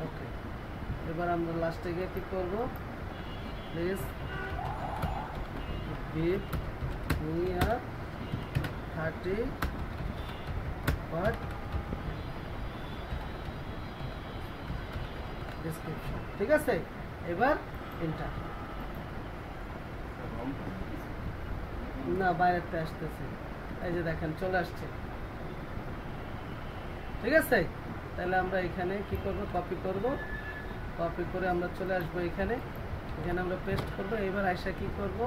ওকে, এবার আমরা লাস্টে গিয়ে কি করব, please give me a 30 word description, ঠিক আছে? এবার এন্টার। না, বাইরেতে আসতেছে, এই যে দেখেন চলে আসছে, ঠিক আছে? তাহলে আমরা এখানে কি করব, কপি করব, কপি করে আমরা চলে আসবো এখানে, এখানে আমরা পেস্ট করব। এবার আইসা কি করব,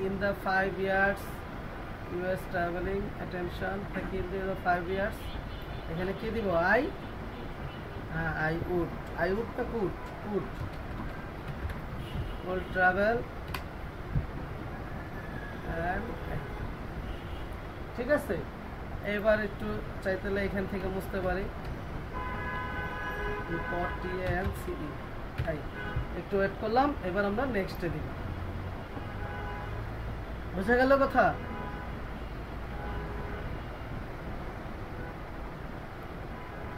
in the 5 years US travelling attention থেকে ইন দ্য 5 ইয়ার্স, এখানে কি দিব, আই, হ্যাঁ আই উড টা উড ট্রাভেল, ঠিক আছে? এবার একটু চাইতে এখান থেকে মুছতে পারি, একটু ওয়েট করলাম। এবার আমরা নেক্সটে দিব, বুঝা গেল কথা?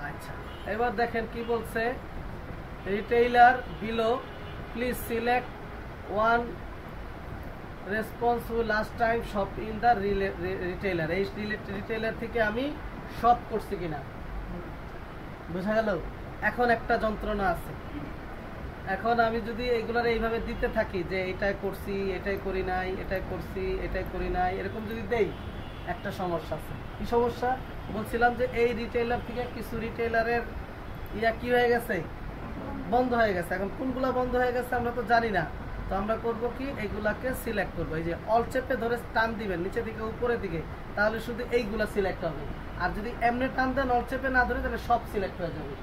আচ্ছা, এবার দেখেন কি বলছে, retailer below please select one responsible last time shop in the retailer. এই রিটেইলার থেকে আমি শপ করছি কিনা, বুঝা গেল? এখন একটা যন্ত্রণা আছে, এখন আমি যদি এইগুলার এইভাবে দিতে থাকি যে এটাই করছি, এটাই করি নাই, এটাই করছি, এটাই করি নাই, এরকম যদি দেই, একটা সমস্যা আছে। কি সমস্যা বলছিলাম, যে এই রিটেইলার থেকে কিছু রিটেইলারের কি হয়ে গেছে, বন্ধ হয়ে গেছে। এখন কোনগুলা বন্ধ হয়ে গেছে আমরা তো জানি না, তো আমরা করব কি, এইগুলাকে সিলেক্ট করবো। এই যে অল চেপে ধরে টান দিবেন নিচে দিকে উপরের দিকে, তাহলে শুধু এইগুলা সিলেক্ট হবে। আর যদি এমনি টান দেন, অল চেপে না ধরে, তাহলে সব সিলেক্ট হয়ে যাবে,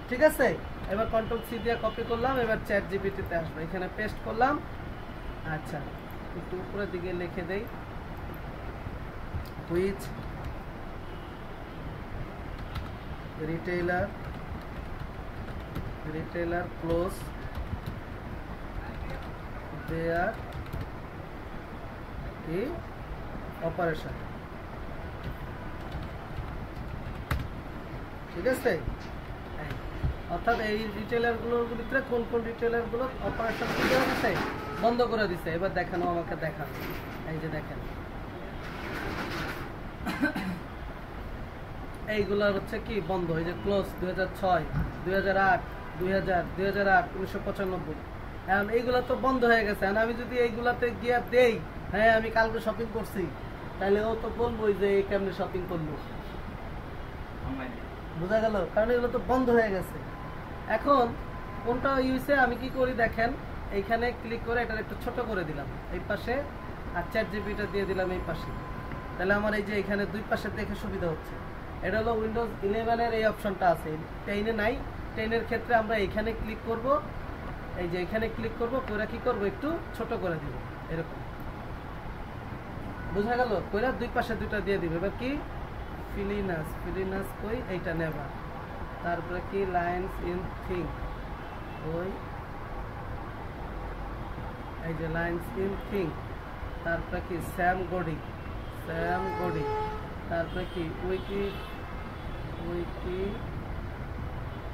ঠিক আছে? এবার কন্ট্রোল সি দিয়ে কপি করলাম, এবার চ্যাট জিপিটিতে আসবো, এখানে পেস্ট করলাম। আচ্ছা, একটু উপরের দিকে লিখে দেই, which retailer close their operation, ঠিক আছে? অর্থাৎ এই রিটেইলার গুলোর ভিতরে কোন কোন রিটেইলার গুলো অপারেশন বন্ধ করে দিছে। এবার দেখানো, আমাকে দেখান, এই যে দেখেন এইগুলা হচ্ছে কি বন্ধ, এই যে ক্লোজ 2006, 2008, 2000, 2008, 1995, এখন এইগুলা তো বন্ধ হয়ে গেছে। এখন আমি যদি এইগুলাতে গিয়া দেই, হ্যাঁ আমি কালকে শপিং করছি, তাহলে ও তো বলবোই যে এই কেমনে শপিং করলো, বোঝা গেল? কারণ এগুলো তো বন্ধ হয়ে গেছে। এখন কোনটা ইউজে আমি কি করি দেখেন, এইখানে ক্লিক করে এটা একটু ছোট করে দিলাম এই পাশে, আর চ্যাট জিপিটা দিয়ে দিলাম এই পাশে, তাহলে আমার এই যে এখানে দুই পাশে দেখে সুবিধা হচ্ছে। এটা হলো উইন্ডোজ 11-এর এই অপশনটা আছে, 10-এ নাই। 10-এর ক্ষেত্রে আমরা এখানে ক্লিক করব, এই যে এখানে ক্লিক করব, করে কি করব, একটু ছোট করে দিব, এরকম, বোঝা গেল? কইরা দুই পাশে দুইটা দিয়ে দিব। এবার কি ফিলিনাস কই, এইটা নেবা, তারপরে কি লাইন্স ইন থিং, ওই এই যে লাইন্স ইন থিং, তারপরে কি স্যাম গডি, তারপরে কি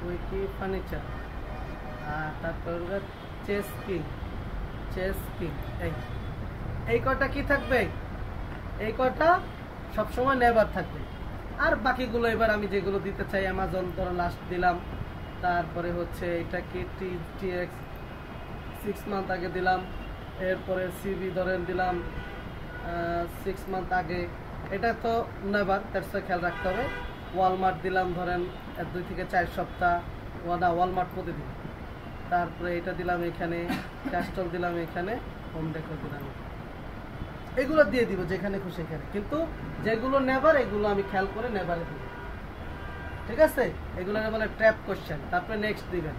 উইকি ফার্নিচার, আর তারপরে চেস কিং। এই কয়টা কি থাকবে, এই কয়টা সবসময় নেবার থাকবে। আর বাকিগুলো এবার আমি যেগুলো দিতে চাই, অ্যামাজন ধরো লাস্ট দিলাম, তারপরে হচ্ছে এটা কি টিএক্স 6 মান্থ আগে দিলাম, এরপরে সিবি ধরেন দিলাম 6 মান্থ আগে, এটা তো নেবার দ্যাটস খেয়াল রাখতে হবে। ওয়ালমার্ট দিলাম ধরেন 2 থেকে 4 সপ্তাহ, ওয়ালমার্ট প্রতিদিন। তারপরে এটা দিলাম এখানে, ক্যাস্টল দিলাম এখানে, হোম ডেকর দিলাম, এগুলো দিয়ে দিব যেখানে খুশি এখানে, কিন্তু যেগুলো নেবার এগুলো আমি খেয়াল করে নেবারে দিব, ঠিক আছে? এগুলো বলে ট্র্যাপ কোশ্চেন। তারপরে নেক্সট দিবেন।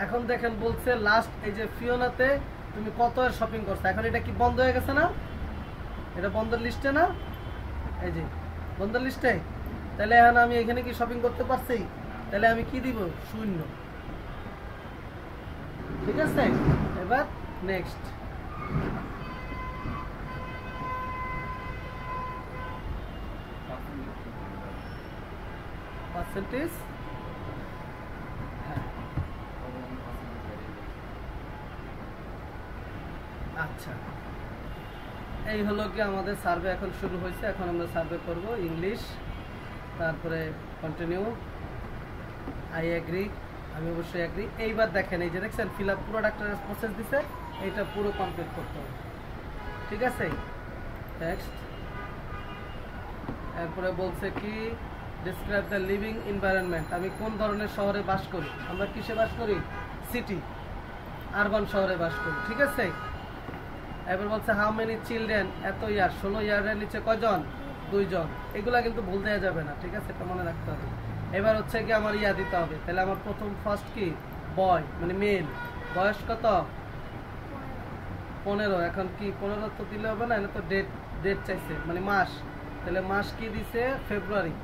এখন দেখেন বলছে লাস্ট এই যে ফিওনাতে তুমি কত এর শপিং করছো, এখন এটা কি বন্ধ হয়ে গেছে না? এটা বন্ধের লিস্টে না? এই যে বন্ধের লিস্টে, তাহলে এখন আমি এখানে কি শপিং করতে পারছি? তাহলে আমি কি দিব? 0। ঠিক আছে, এবার নেক্সট। পার্সেন্টেজ, হ্যাঁ আচ্ছা, এই হলো কি আমাদের সার্ভে এখন শুরু হয়েছে। এখন আমরা সার্ভে করব ইংলিশ, তারপরে কন্টিনিউ, আই এগ্রি, আমি অবশ্যই এগ্রি। এইবার দেখেন এই যে দেখছেন ফিল আপ পুরো ডাক্তারের প্রসেস দিছে, এইটা পুরো কমপ্লিট করতে হবে, ঠিক আছে? নেক্সট। এরপরে বলছে কি ডিসক্রাইব দ্য লিভিং এনভায়রনমেন্ট, আমি কোন ধরনের শহরে বাস করি। আমরা কিসে বাস করি? সিটি, আরবান শহরে বাস করি, ঠিক আছে? এবার বলছে হাউ মেনি চিলড্রেন, এত ইয়ার, 16 ইয়ারের নিচে কয়জন? 2 জন। এগুলা কিন্তু ভুল দেওয়া যাবে না, ঠিক আছে? এটা মনে রাখতে হবে। এবার হচ্ছে কি আমার ইয়া দিতে হবে, তাহলে আমার প্রথম ফার্স্ট কি বয় মানে মেল, বয়স কত? 15। এখন কি 15 তো দিলে হবে না, এটা তো ডেট চাইছে মানে মাস, তাহলে মাস কি দিছে? ফেব্রুয়ারি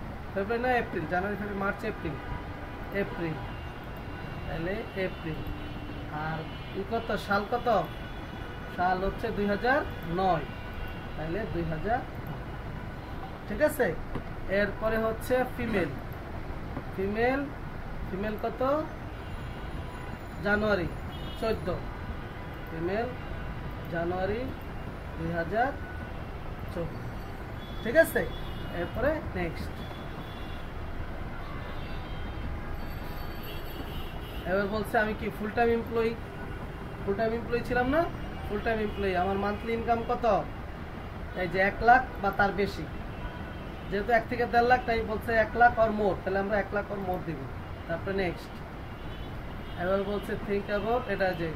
না এপ্রিল, জানুয়ারি ফেব্রুয়ারি মার্চ এপ্রিল, তাহলে এপ্রিল। আর কত সাল? কত সাল? হচ্ছে 2009, তাহলে 2000, ঠিক আছে? এরপরে হচ্ছে ফিমেল কত? জানুয়ারি 14, ফিমেল জানুয়ারি 2014, ঠিক আছে? এরপরে নেক্সট। এবার বলছে আমি কি ফুল টাইম এমপ্লয়ি ছিলাম না? ফুল টাইম এমপ্লয়ি, আমার মান্থলি ইনকাম কত? এই যে 1 লাখ বা তার বেশি, যেহেতু 1 থেকে 1.5 লাখ, তাই বলছে 1 লাখ আর মোর, তাহলে আমরা 1 লাখ আর মোর দিব। তারপরে নেক্সট। এবার বলছে থিঙ্ক অ্যাবাউট, এটা যে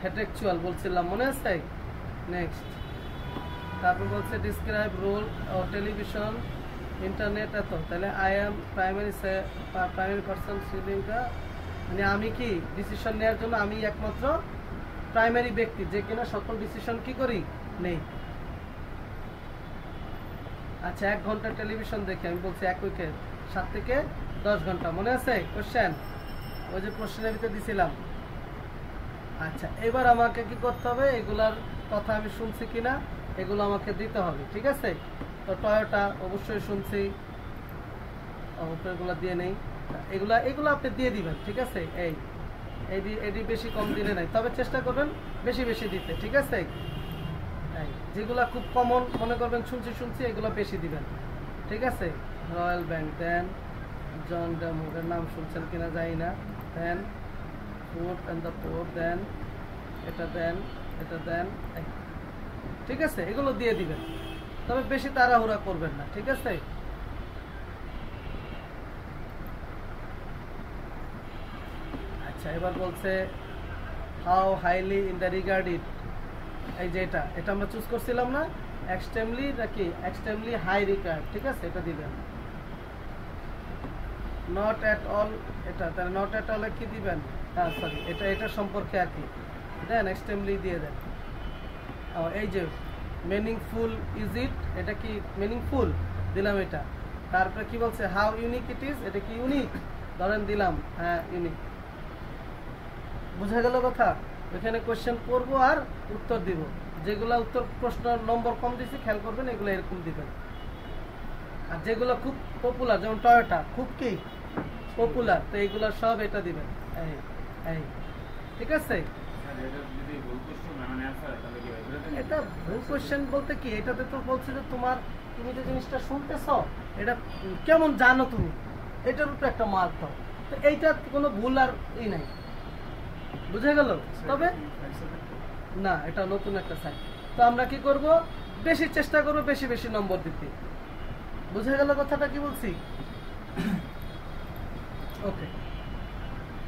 হেটেকচুয়াল বলছিলাম, মনে আছে? নেক্সট। তারপর বলছে ডিসক্রাইব রোল টেলিভিশন ইন্টারনেট, এত, তাহলে I am primary person ceiling the, মানে আমি কি ডিসিশন নেওয়ার জন্য আমি একমাত্র প্রাইমারি ব্যক্তি যে কিনা সকল ডিসিশন কি করি নেই। আচ্ছা 1 ঘন্টা টেলিভিশন দেখি, আমি বলছি 1 উইকে 7 থেকে 10 ঘন্টা, মনে আছে কোশ্চেন? ওই যে প্রশ্নের ভিতরে দিছিলাম। আচ্ছা এবার আমাকে কি করতে হবে? এগুলার কথা আমি শুনছি কিনা এগুলো আমাকে দিতে হবে, ঠিক আছে? তো টয়োটা অবশ্যই শুনছি, এগুলো দিয়ে নেই, এগুলো আপনি দিয়ে দিবেন, ঠিক আছে? এডি বেশি কম দিলে নাই, তবে চেষ্টা করবেন বেশি দিতে, ঠিক আছে? যেগুলা খুব কমন মনে করবেন শুনছি এগুলো বেশি দিবেন, ঠিক আছে? রয়্যাল ব্যাংক দেন, জন ডেমোরের নাম শুনছেন কিনা জানি না, দেন ফুড অ্যান্ড দ্য পোর দেন, এটা দেন, ঠিক আছে? এগুলো দিয়ে দিবেন, তবে বেশি তাড়াহুড়া করবেন না, ঠিক আছে? আচ্ছা এবার বলছে how highly in the regarded, এই যে এটা আমরা চুজ করছিলাম না, এক্সট্রিমলি নাকি এক্সট্রিমলি হাই রিগার্ড, ঠিক আছে? এটা দিবেন। নট এট অল, এটা তাহলে নট এট অল কি দিবেন? হ্যাঁ সরি, এটা সম্পর্কে আর কি দেন, এক্সট্রিমলি দিয়ে দেন। এই যে মিনিংফুল ইজ ইট, এটা কি মিনিংফুল দিলাম এটা। তারপরে কি বলছে হাউ ইউনিক ইট ইজ, এটা কি ইউনিক ধরেন দিলাম, হ্যাঁ ইউনিক। বোঝা গেল কথা? এখানে কোশ্চেন করবো আর উত্তর দিব, যেগুলো উত্তর প্রশ্ন নম্বর কম দিছি খেয়াল করবেন, এগুলো এরকম দিবেন। আর যেগুলো খুব পপুলার, যেমন টয়োটা খুব কি পপুলার, তো এইগুলো সব এটা দিবেন, এই ঠিক আছে? এটা ভুল কোশ্চেন বলতে কি, এটাতে তো বলছে যে তুমি যে জিনিসটা শুনতেছ এটা কেমন জানো তুমি, এটার উপরে একটা মার্ক দাও, তো এইটা কোনো ভুল আর নাই, বুঝে গেল? তবে না, এটা নতুন একটা সাইট। তো আমরা কি করব, বেশি চেষ্টা করব বেশি বেশি নম্বর দিতে। বুঝে গেল কথাটা কি বলছি? ওকে,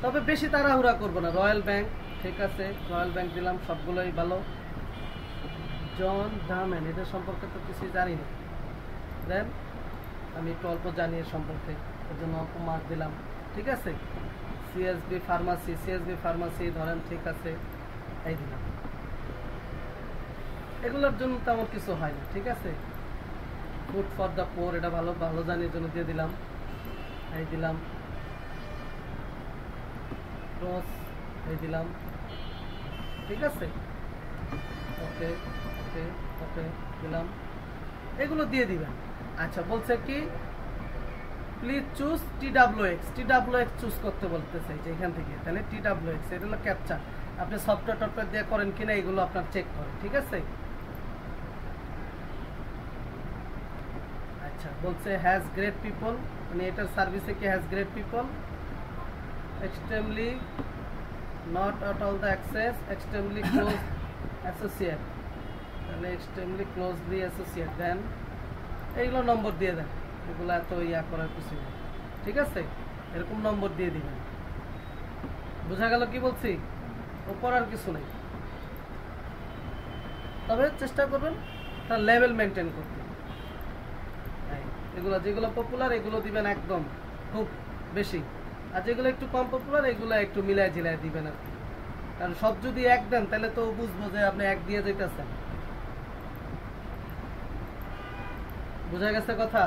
তবে বেশি তাড়াহুড়া করব না। রয়্যাল ব্যাংক, ঠিক আছে, রয়্যাল ব্যাংক দিলাম, সবগুলোই ভালো। জন ডামেন, এদের সম্পর্কে তো কিছুই জানি না, দেন আমি একটু অল্প জানি এর সম্পর্কে, এর জন্য অল্প মার্ক দিলাম, ঠিক আছে। সিএসবি ফার্মাসি ধরেন, ঠিক আছে, এই দিলাম। এগুলোর জন্য তেমন কিছু হয় না, ঠিক আছে। ফুড ফর দ্য পোর, এটা ভালো ভালো জানি, এর জন্য দিয়ে দিলাম, এই দিলাম। ক্রস, এই দিলাম, ঠিক আছে। ওকে ওকে ওকে দিলাম, এগুলো দিয়ে দিবেন। আচ্ছা, বলছে কি প্লিজ চুজ TWX চুজ করতে বলতেছে যে এখান থেকে, তাহলে TWX এটা হলো ক্যাপচার। আপনি সফটওয়্যার দিয়ে করেন কিনা এগুলো আপনার চেক করেন, ঠিক আছে। আচ্ছা, বলছে হ্যাজ গ্রেট পিপল, মানে এটার সার্ভিসে কি has great people, extremely not out all the access, extremely close associate, তাহলে এক্সট্রিমলি ক্লোজলি অ্যাসোসিয়েট, দেন এইগুলো নম্বর দিয়ে দেন। এগুলো এত ইয়া করার কিছু নেই, ঠিক আছে, এরকম নম্বর দিয়ে দিবেন। বোঝা গেল কি বলছি? ও করার কিছু নেই, তবে চেষ্টা করবেন তার লেভেল মেনটেন করতে। এগুলো যেগুলো পপুলার এগুলো দিবেন একদম খুব বেশি, আর যেগুলো একটু কম পপুলার এগুলো একটু মিলাই ঝিলাই দিবেন আর কি। কারণ সব যদি এক দেন তাহলে তো বুঝবো যে আপনি এক দিয়ে যেতেছেন। বোঝা গেছে কথা?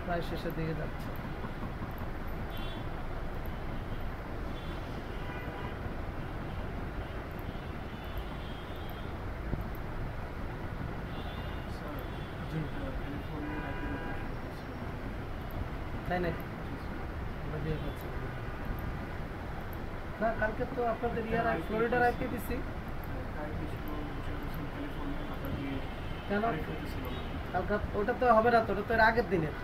প্রায় শেষের দিকে যাচ্ছে। তাই নাকি? না, কালকে তো আপনাদের ইয়ার ফ্লোরিডার আইপি দিছি। কেন কালকে? ওটা তো হবে না তো, ওটা তো এর আগের দিনের।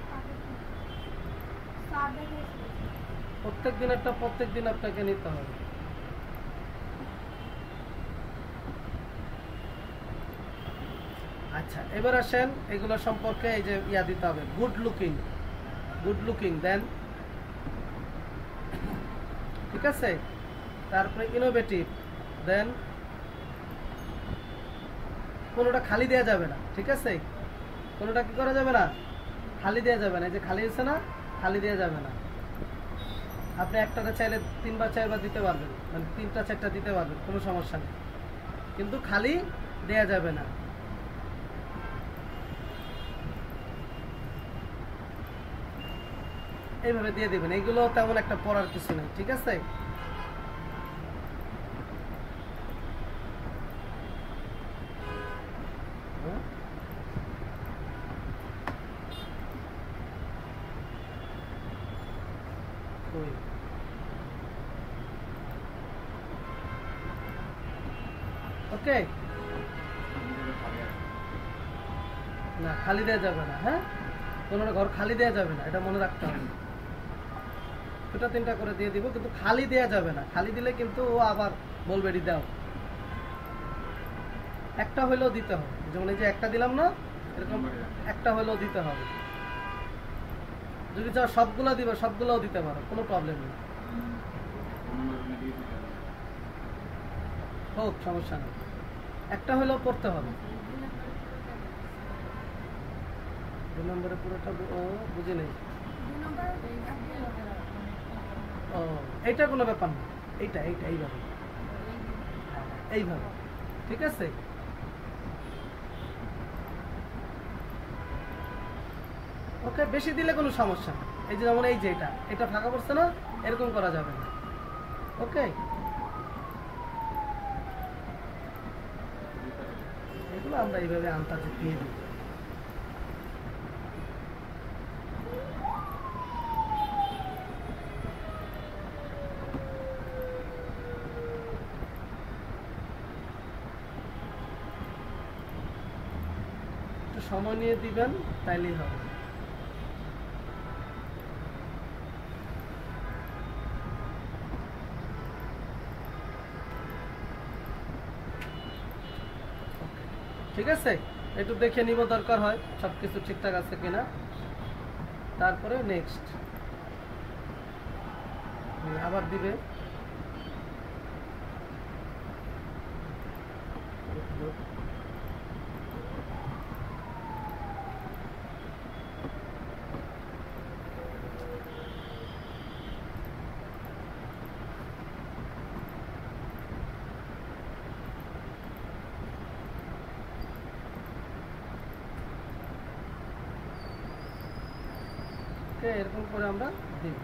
প্রত্যেক দিনেরটা প্রত্যেক দিন আপনাকে নিতে হবে। আচ্ছা, এবার আসেন এগুলো সম্পর্কে, এই যে ইয়া দিতে হবে, গুড লুকিং দেন, ঠিক আছে। তারপরে ইনোভেটিভ দেন, কোনোটা খালি দেওয়া যাবে না, ঠিক আছে। কোনোটা কি করা যাবে না, খালি দেওয়া যাবে না। এই যে খালি আছে না, খালি দেওয়া যাবে না। আপনি একটাতে চাইলে 3 বা 4 বার দিতে পারবেন, মানে 3টা 4টা দিতে পারবেন, কোনো সমস্যা নেই, কিন্তু খালি দেয়া যাবে না। এইভাবে দিয়ে দিবেন। এইগুলো তেমন একটা পড়ার কিছু নেই, ঠিক আছে। ওকে, না খালি দেওয়া যাবে না। হ্যাঁ, কোনো ঘর খালি দেওয়া যাবে না, এটা মনে রাখতে হবে। 2টা 3টা করে দিয়ে দিব, কিন্তু খালি দেওয়া যাবে না। খালি দিলে কিন্তু ও আবার বলবে এটি দাও। একটা হইলেও দিতে হবে, যেমন এই যে একটা দিলাম না, এরকম একটা হইলেও দিতে হবে। যদি চাও সবগুলো দিবে, সবগুলোও দিতে পারো, কোনো প্রবলেম নেই, হোক সমস্যা নেই, একটা হইলেও পড়তে হবে। 2 নম্বরে পুরোটা ও বুঝি নেই। ও, এইটা কোনো ব্যাপার না, এইটা এইটা এইভাবে এইভাবে, ঠিক আছে। ওকে, বেশি দিলে কোনো সমস্যা না। এই যে যেমন এই যে এটা ফাঁকা পড়ছে না, এরকম করা যাবে না। ওকে, এগুলো আমরা এইভাবে আন্দাজে দিয়ে দিই। সময় নিয়ে দিবেন, তাইলেই হবে। ঠিক আছে, একটু দেখে নিব দরকার হয় সবকিছু ঠিকঠাক আছে কিনা, তারপরে নেক্সট আবার দিবে। এরকম করে আমরা দিব।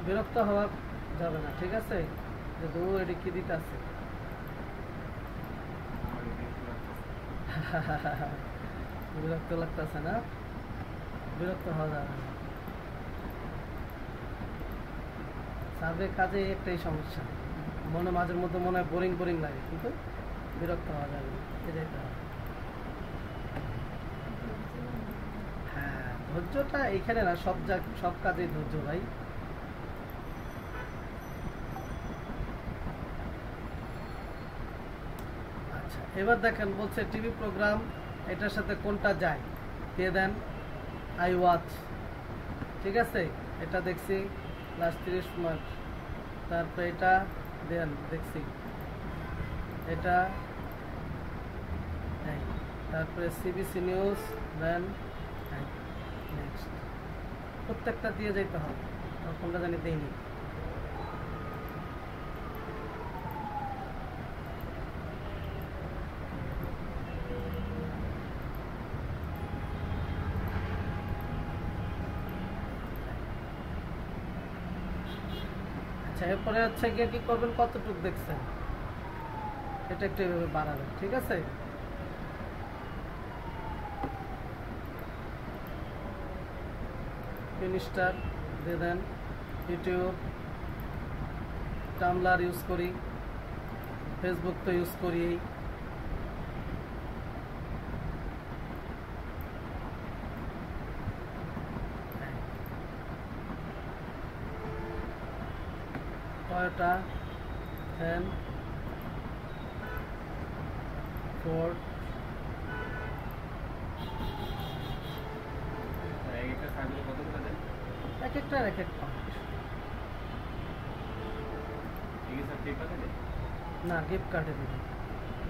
বিরক্ত হওয়া যাবে না, ঠিক আছে, যে দু এটি কি দিতে আছে। বিরক্ত লাগতেছে না, বিরক্ত হওয়া যাবে না। সার্ভে কাজে একটাই সমস্যা, মনে মাঝের মধ্যে মনে হয় বোরিং বোরিং লাগে, কিন্তু বিরক্ত হওয়া যাবে না, এটাই তো। হ্যাঁ, ধৈর্যটা এইখানে না, সব কাজেই ধৈর্য ভাই। আচ্ছা, এবার দেখেন বলছে টিভি প্রোগ্রাম এটার সাথে কোনটা যায়, দিয়ে দেন আই ওয়াচ। ঠিক আছে, এটা দেখছি লাস্ট 30 মাস, তারপরে এটা দেন দেখছি, এটা তারপরে সিবিসি নিউজ দেন, নেক্সট। প্রত্যেকটা দিয়ে যেতে হবে, কোনটা জানি দেয়নি। আচ্ছা, এরপরে হচ্ছে গিয়ে কি করবেন, কতটুকু দেখছেন এটা একটু এভাবে বাড়াবেন। ঠিক আছে, ফিনিস্টার দিয়ে দেন, ইউটিউব, টামলার ইউজ করি, ফেসবুক তো ইউজ করি। Toyota, fan, Ford. এক একটার এক এক পার্ট। না, গিফট কার্ডে দিবে,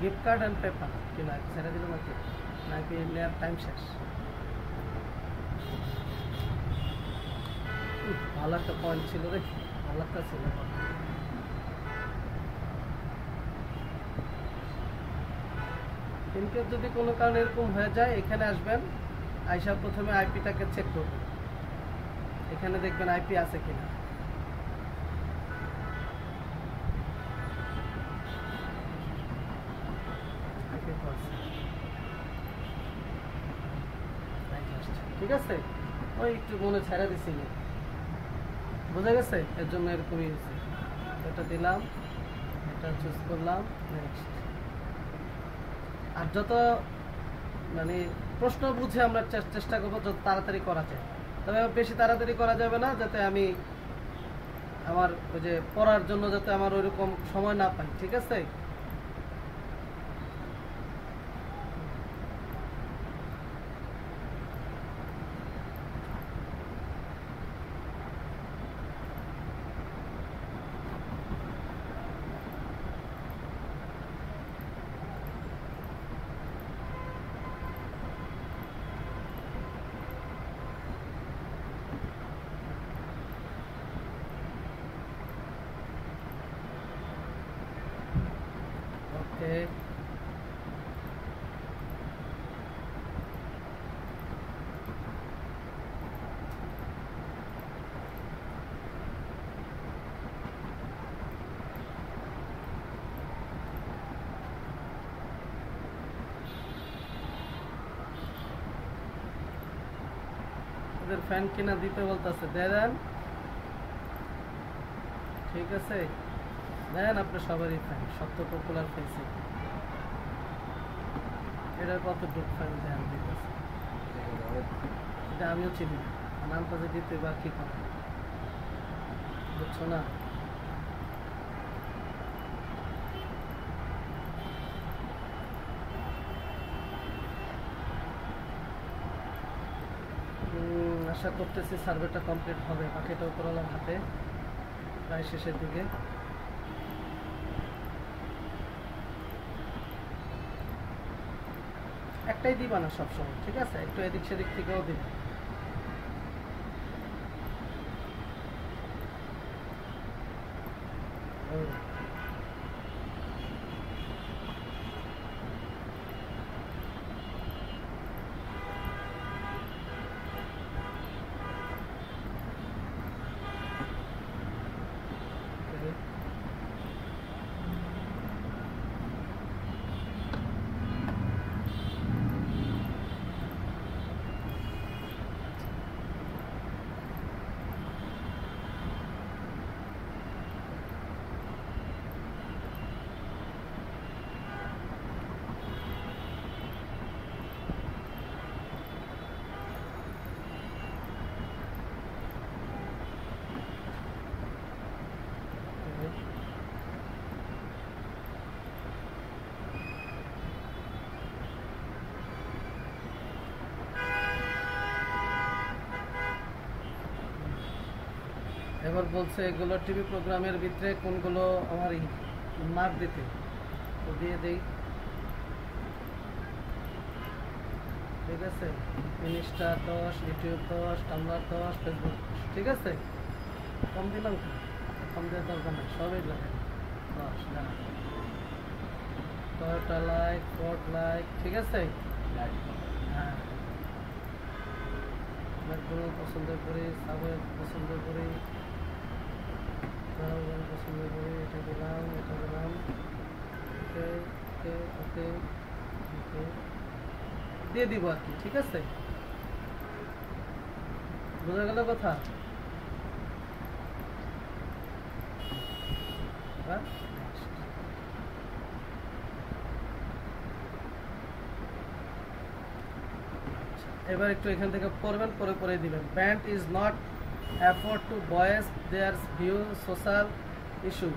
গিফট কার্ড অ্যান্ড পেপার। কি না ছেড়ে দিল নাকি, নাকি নেওয়ার টাইম শেষ? ভালো একটা পয়েন্ট ছিল রে, ভালো একটা ছিল। ইনকেস যদি কোনো কারণে এরকম হয়ে যায়, এখানে আসবেন, আইসা প্রথমে আইপিটাকে চেক করবেন, এখানে দেখবেন আইপি আছে কিনা। ঠিক আছে, ওই একটু মনে ছেড়ে দিছি, বোঝা গেছে, এর জন্য এরকমই হয়েছে। এটা দিলাম, এটা চুজ করলাম, নেক্সট। আর যত মানে প্রশ্ন বুঝে আমরা চেষ্টা করবো যত তাড়াতাড়ি করা যায়, তবে বেশি তাড়াতাড়ি করা যাবে না, যাতে আমি আমার ওই যে পড়ার জন্য যাতে আমার ওইরকম সময় না পাই। ঠিক আছে, ওকে। ওদের ফ্যান কিনা দিতে বলতেছে, দেন। ঠিক আছে, দেন, আপনি সবারই ফ্যান, সব তো পপুলার ফেসে। এটা কত ডুব ফাইল ধ্যান দিতেছে, এটা আমিও চিনি না, নামটা যে দিতে বা কি করে, বুঝছো না? আশা করতেছি সার্ভেটা কমপ্লিট হবে, বাকিটা উপরওয়ালার হাতে, প্রায় শেষের দিকে। একটাই দিবা না সবসময়, ঠিক আছে? একটু এদিক সেদিক থেকেও দিবে। এবার বলছে এগুলো টিভি প্রোগ্রামের ভিতরে কোনগুলো আমার মার্ক দিতে, তো দিয়ে দেই, ঠিক আছে? ইনস্টা 10, ইউটিউব 10, টামলার 10, ফেসবুক 10, ঠিক আছে? কম দিলাম, কম দেওয়ার দরকার নেই, সবই লাগে 10 না, কয়টা লাইক, ফোর্ট লাইক, ঠিক আছে? হ্যাঁ, ম্যাকডোনাল্ড পছন্দ করি, সাবওয়ে পছন্দ করি, পছন্দ করি, এটা দিলাম, এটা দিলাম, ওকে ওকে ওকে ওকে দিয়ে দিব আর কি, ঠিক আছে? বোঝা গেল কথা? হ্যাঁ, এবার একটু এখান থেকে পড়বেন, পরে পরে দিবেন। Band is not afford to voice their view social issue,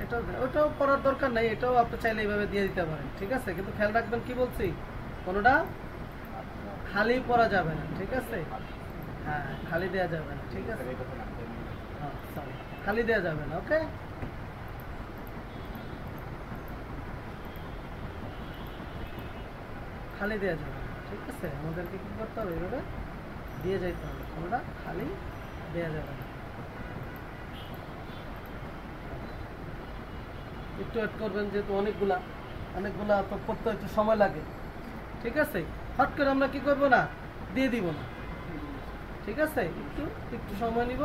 এটা ওটাও পড়ার দরকার নেই, এটাও আপনি চাইলে এইভাবে দিয়ে দিতে পারেন, ঠিক আছে? কিন্তু খেয়াল রাখবেন, কি বলছি, কোনোটা খালি পড়া যাবে না, ঠিক আছে? হ্যাঁ, খালি দেওয়া যাবে না, ঠিক আছে? হ্যাঁ, সরি, খালি দেওয়া যাবে না, ওকে? খালি দেওয়া যাবে না, ঠিক আছে? আমাদেরকে কি করতে হবে, এইভাবে দিয়ে যাইতে হবে, কোনোটা খালি দেওয়া যাবে না। একটু অ্যাড করবেন, যেহেতু অনেকগুলা তো করতে একটু সময় লাগে, ঠিক আছে? হট করে আমরা কি করবো না, দিয়ে দিব না, ঠিক আছে? একটু একটু সময় নিব,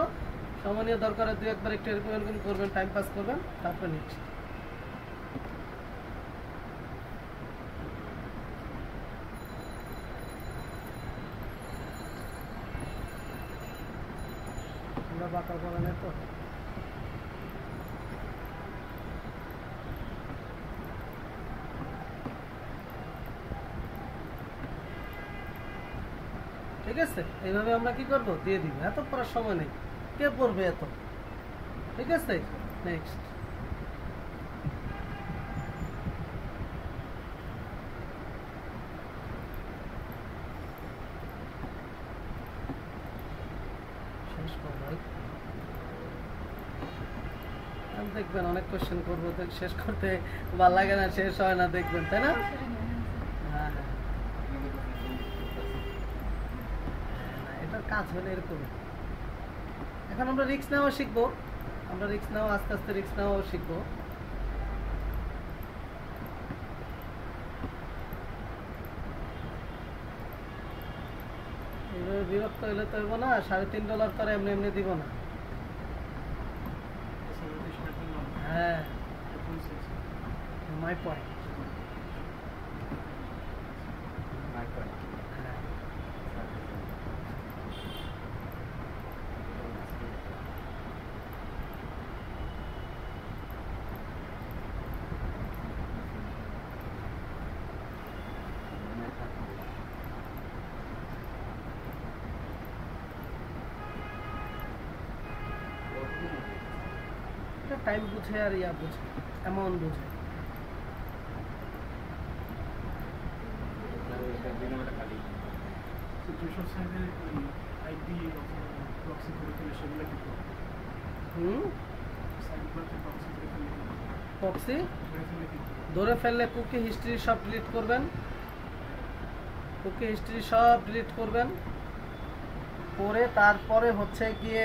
সময় নিয়ে দরকার 2-1 বার একটু এরকম করবেন, টাইম পাস করবেন, তারপরে নিচ্ছি। আমরা বাঁকা করা নেই তো, ঠিক আছে? এইভাবে আমরা কি করব, দিয়ে দিব, এত পড়ার সময় নেই, কে পড়বে এত, ঠিক আছে? নেক্সট, শেষ করবো, দেখবেন অনেক কোশ্চেন করবো, শেষ করতে ভালো লাগে না, শেষ হয় না, দেখবেন, তাই না? হ্যাঁ হ্যাঁ, এটার কাজ হলে এরকম। এখন আমরা রিস্ক নেওয়া শিখবো, আমরা রিস্ক নেওয়া, আস্তে আস্তে রিস্ক নেওয়াও শিখবো। এইভাবে বিরক্ত হইলে তো হইব না, $3.5 করে এমনি এমনি দিব না। হ্যাঁ, মাই পয়েন্ট। টাইম বুঝে আর ইয়া বুঝে, অ্যামাউন্ট বুঝে। প্রক্সি ধরে ফেললে কুকি হিস্ট্রি সব ডিলিট করবেন, কুকি হিস্ট্রি সব ডিলিট করবেন করে তারপরে হচ্ছে গিয়ে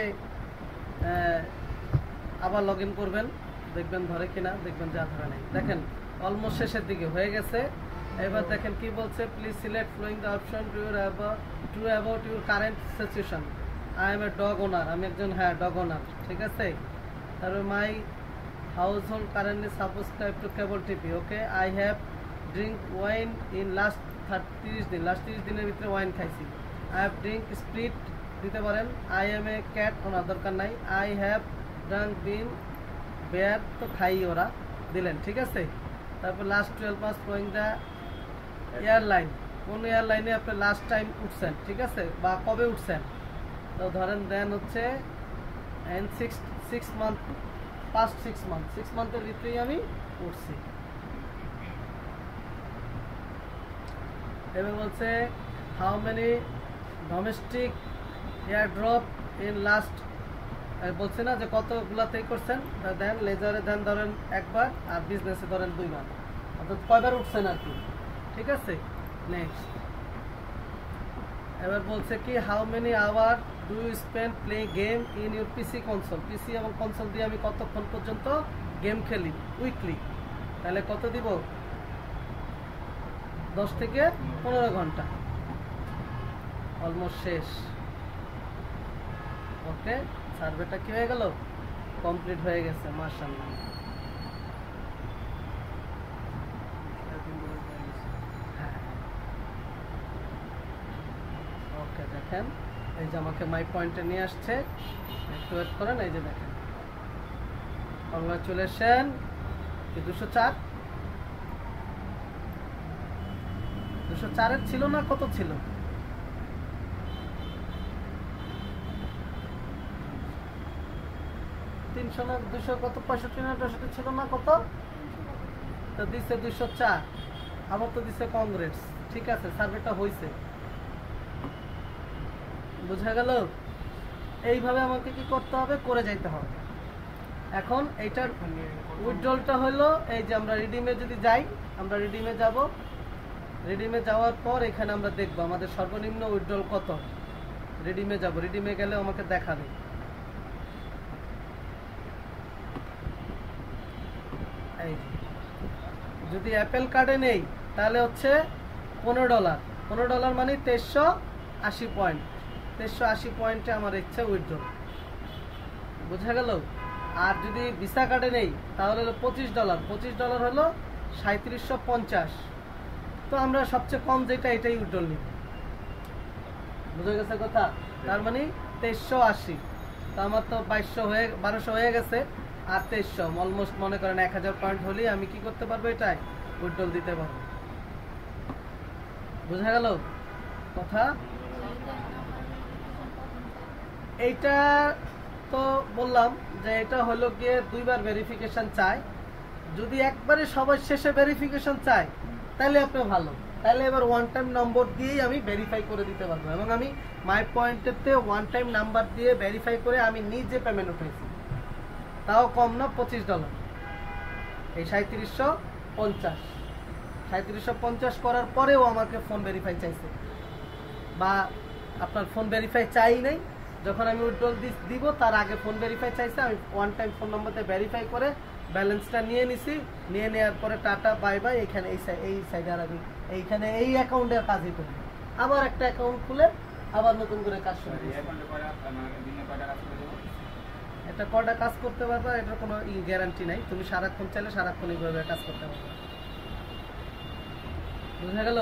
আবার লগ ইন করবেন, দেখবেন ধরে কিনা, দেখবেন যা ধরে নেই। দেখেন অলমোস্ট শেষের দিকে হয়ে গেছে। এবার দেখেন কি বলছে, please select following the option to about your current situation. I am a dog owner, আমি একজন ডগ ওনার, ঠিক আছে। তারপরে my household currently subscribe to cable TV, okay. I have drink wine in last 30 দিন, last 30 দিনের ভিতরে wine খাইছি। I have drink spirit দিতে পারেন। I am a cat, owner দরকার নাই। I have drunk been beer, তো খাই ওরা, দিলেন, ঠিক আছে। তারপর লাস্ট 12 মাস ফ্লোয়িং দ্য এয়ারলাইন, কোন এয়ারলাইনে আপনি লাস্ট টাইম উঠছেন, ঠিক আছে, বা কবে উঠছেন। তো ধরেন দেন হচ্ছে 6 মান্থ, পাস্ট 6 মান্থের ভিতরেই আমি উঠছি। এবার বলছে how many domestic air drop in last, বলছে না যে কতগুলাতেই করছেন, দেন লেজারে দেন ধরেন একবার, আর বিজনেসে ধরেন 2 বার, অর্থাৎ কয়বার উঠছেন আর কি, ঠিক আছে। নেক্সট এবার বলছে কি how many hour do you spend play game in your PC console, PC এবং কনসোল দিয়ে আমি কতক্ষণ পর্যন্ত গেম খেলি উইকলি, তাহলে কত দিব, 10 থেকে 15 ঘন্টা। অলমোস্ট শেষ, ওকে। সার্ভেটা কি হয়ে গেল, কমপ্লিট হয়ে গেছে, মাশাআল্লাহ। ওকে, দেখেন এই যে আমাকে মাই পয়েন্টে নিয়ে আসছে, একটু ওয়েট করেন। এই যে দেখেন কংগ্রাচুলেশন, 204 204 ছিল না, কত ছিল, 300 না 200, কত 65 না 68 ছিল না, কত তো দিছে 204, আবার তো দিছে কংগ্রেস, ঠিক আছে, সার্ভেটা হয়েছে, বুঝা গেল। এইভাবে আমাকে কি করতে হবে, করে যাইতে হবে। এখন এইটার উইথড্রলটা হলো এই যে আমরা রিডিমে যদি যাই, আমরা রিডিমে যাব, রিডিমে যাওয়ার পর এখানে আমরা দেখব আমাদের সর্বনিম্ন উইথড্রল কত। রিডিমে যাব, রিডিমে গেলে আমাকে দেখাবে, এই যদি অ্যাপেল কার্ডে নেই তাহলে হচ্ছে $15, $15 মানে 2380 পয়েন্ট, 2380 পয়েন্টে আমার ইচ্ছে উইথড্রল, বোঝা গেল। আর যদি ভিসা কার্ডে নেই তাহলে হলো $25, $25 হলো 3750, তো আমরা সবচেয়ে কম যেটা এটাই উইথড্রল নিব, বুঝা গেছে কথা। তার মানে 2380, তো আমার তো 1200 হয়ে গেছে, আর 2300, অলমোস্ট মনে করেন 1000 পয়েন্ট হলেই আমি কি করতে পারবো, এটাই উইথড্রল দিতে পারবো, বুঝা গেল কথা। এইটা তো বললাম যে এটা হলো গিয়ে 2 বার ভেরিফিকেশন চায়, যদি একবারে সবার শেষে ভেরিফিকেশন চায় তাহলে আপনি ভালো, তাহলে এবার ওয়ান টাইম নম্বর দিয়েই আমি ভেরিফাই করে দিতে পারবো, এবং আমি মাই পয়েন্টেতে ওয়ান টাইম নাম্বার দিয়ে ভেরিফাই করে আমি নিজে পেমেন্ট উঠেছি, তাও কম না, $25, এই 3750 করার পরেও আমাকে ফোন ভেরিফাই চাইছে, বা আপনার ফোন ভেরিফাই চাই নাই, যখন আমি উইথড্রল দিব তার আগে ফোন ভেরিফাই চাইছে, আমি ওয়ান টাইম ফোন নম্বরতে ভেরিফাই করে ব্যালেন্সটা নিয়ে নিছি, নিয়ে নেওয়ার পরে টাটা বাই বাই, এখানে এই সাইডে আর আমি এইখানে এই অ্যাকাউন্টের কাজই করি, আবার একটা অ্যাকাউন্ট খুলে আবার নতুন করে কাজ শুরু করি। এটা কটা কাজ করতে পারবা এটার কোনো গ্যারান্টি নাই, তুমি সারাক্ষণ চাইলে সারাক্ষণ এইভাবে কাজ করতে পারবে, বুঝা গেল।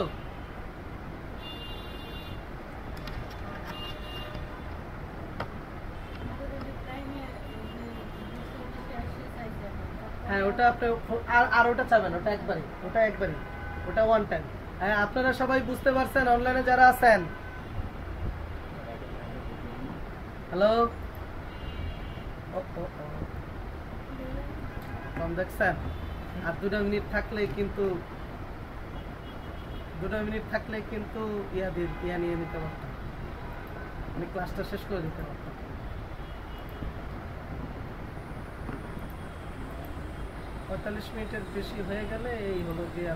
হ্যাঁ, ওটা আপনি আর ওটা চাবেন, ওটা একবারই, ওটা ওয়ান টাইম। হ্যাঁ, আপনারা সবাই বুঝতে পারছেন অনলাইনে যারা আছেন, হ্যালো, কম দেখছেন। আর 2 মিনিট থাকলেই কিন্তু ইয়া নিয়ে নিতে পারতাম, আমি ক্লাসটা শেষ করে দিতে পারতাম। পঁয়তাল্লিশ মিনিটের বেশি হয়ে গেলে এই হলো গিয়ে।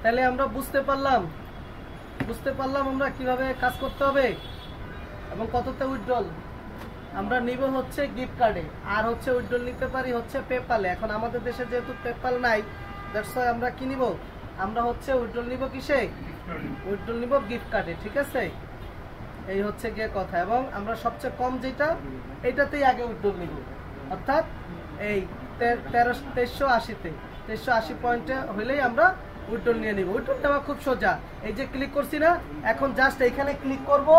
তাহলে আমরা বুঝতে পারলাম আমরা কিভাবে কাজ করতে হবে এবং কততে উইথড্রল আমরা নিব হচ্ছে গিফট কার্ডে, আর হচ্ছে উইথড্রল নিতে পারি হচ্ছে পেপ্যালে। এখন আমাদের দেশে যেহেতু পেপ্যাল নাই, দ্যাটস ওয়াই আমরা কি নিব, আমরা হচ্ছে উইথড্রল নিব কিসে, উইথড্রল নিব গিফট কার্ডে। ঠিক আছে, এই হচ্ছে গিয়ে কথা। এবং আমরা সবচেয়ে কম যেটা এইটাতেই আগে উইথড্রল নিব, অর্থাৎ এই 2380 পয়েন্টে হইলেই আমরা উইথড্রল নিয়ে নিব। উইথড্রল নেওয়া খুব সোজা, এই যে ক্লিক করছি না, এখন জাস্ট এখানে ক্লিক করব,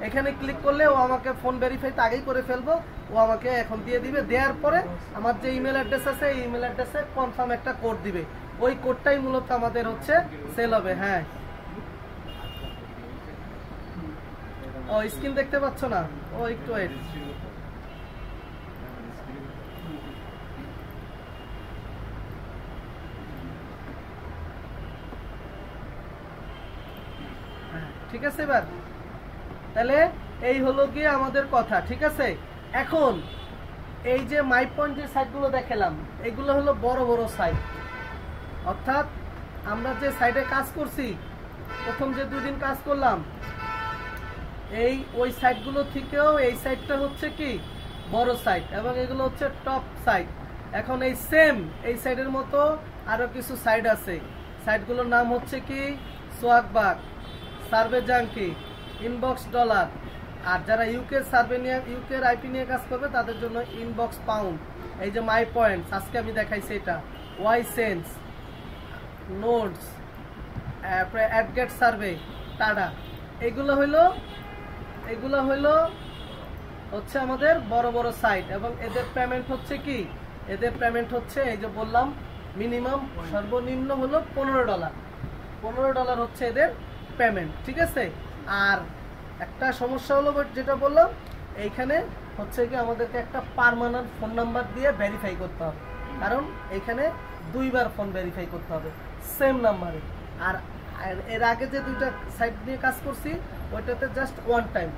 এখানে ক্লিক করলে ও আমাকে ফোন ভেরিফাই তো আগেই করে ফেলবো, ও আমাকে এখন দিয়ে দিবে। দেওয়ার পরে আমার যে ইমেল অ্যাড্রেস আছে এই ইমেল অ্যাড্রেসে কনফার্ম একটা কোড দিবে, ওই কোডটাই মূলত আমাদের হচ্ছে সেল হবে। হ্যাঁ, ও স্ক্রিন দেখতে পাচ্ছ না, ও একটু ওয়েট। ঠিক আছে, এবার তাহলে এই হলো গিয়ে আমাদের কথা। ঠিক আছে, এখন এই যে মাই পয়েন্ট যে সাইটগুলো দেখালাম, এগুলো হলো বড় বড় সাইট, অর্থাৎ আমরা যে সাইটে কাজ করছি, প্রথম যে 2 দিন কাজ করলাম, ওই সাইটগুলো থেকেও এই সাইটটা হচ্ছে কি বড় সাইট, এবং এগুলো হচ্ছে টপ সাইট। এখন এই সাইটের মতো আরো কিছু সাইট আছে, সাইটগুলোর নাম হচ্ছে কি সোয়াগবাগ, সার্ভে জাঙ্কি, ইনবক্স ডলার। আর যারা ইউকের আইপি নিয়ে কাজ করবে তাদের জন্য ইনবক্স পাউন্ড, এই যে মাই পয়েন্টস আজকে আমি দেখাইছি এটা, ySense, notes, AdGate survey, tada. এগুলো হইলো হচ্ছে আমাদের বড় বড় সাইট। এবং এদের পেমেন্ট হচ্ছে কি, এদের পেমেন্ট হচ্ছে এই যে বললাম মিনিমাম সর্বনিম্ন হলো $15, $15 হচ্ছে এদের পেমেন্ট। ঠিক আছে, আর একটা সমস্যা হলো যেটা বললাম, এইখানে হচ্ছে কি আমাদেরকে একটা পার্মানেন্ট ফোন নাম্বার দিয়ে ভেরিফাই করতে হবে, কারণ এখানে 2 বার ফোন ভেরিফাই করতে হবে সেম নাম্বারে। আর এর আগে যে 2টা সাইট নিয়ে কাজ করছি ওইটাতে জাস্ট 1 টাইম,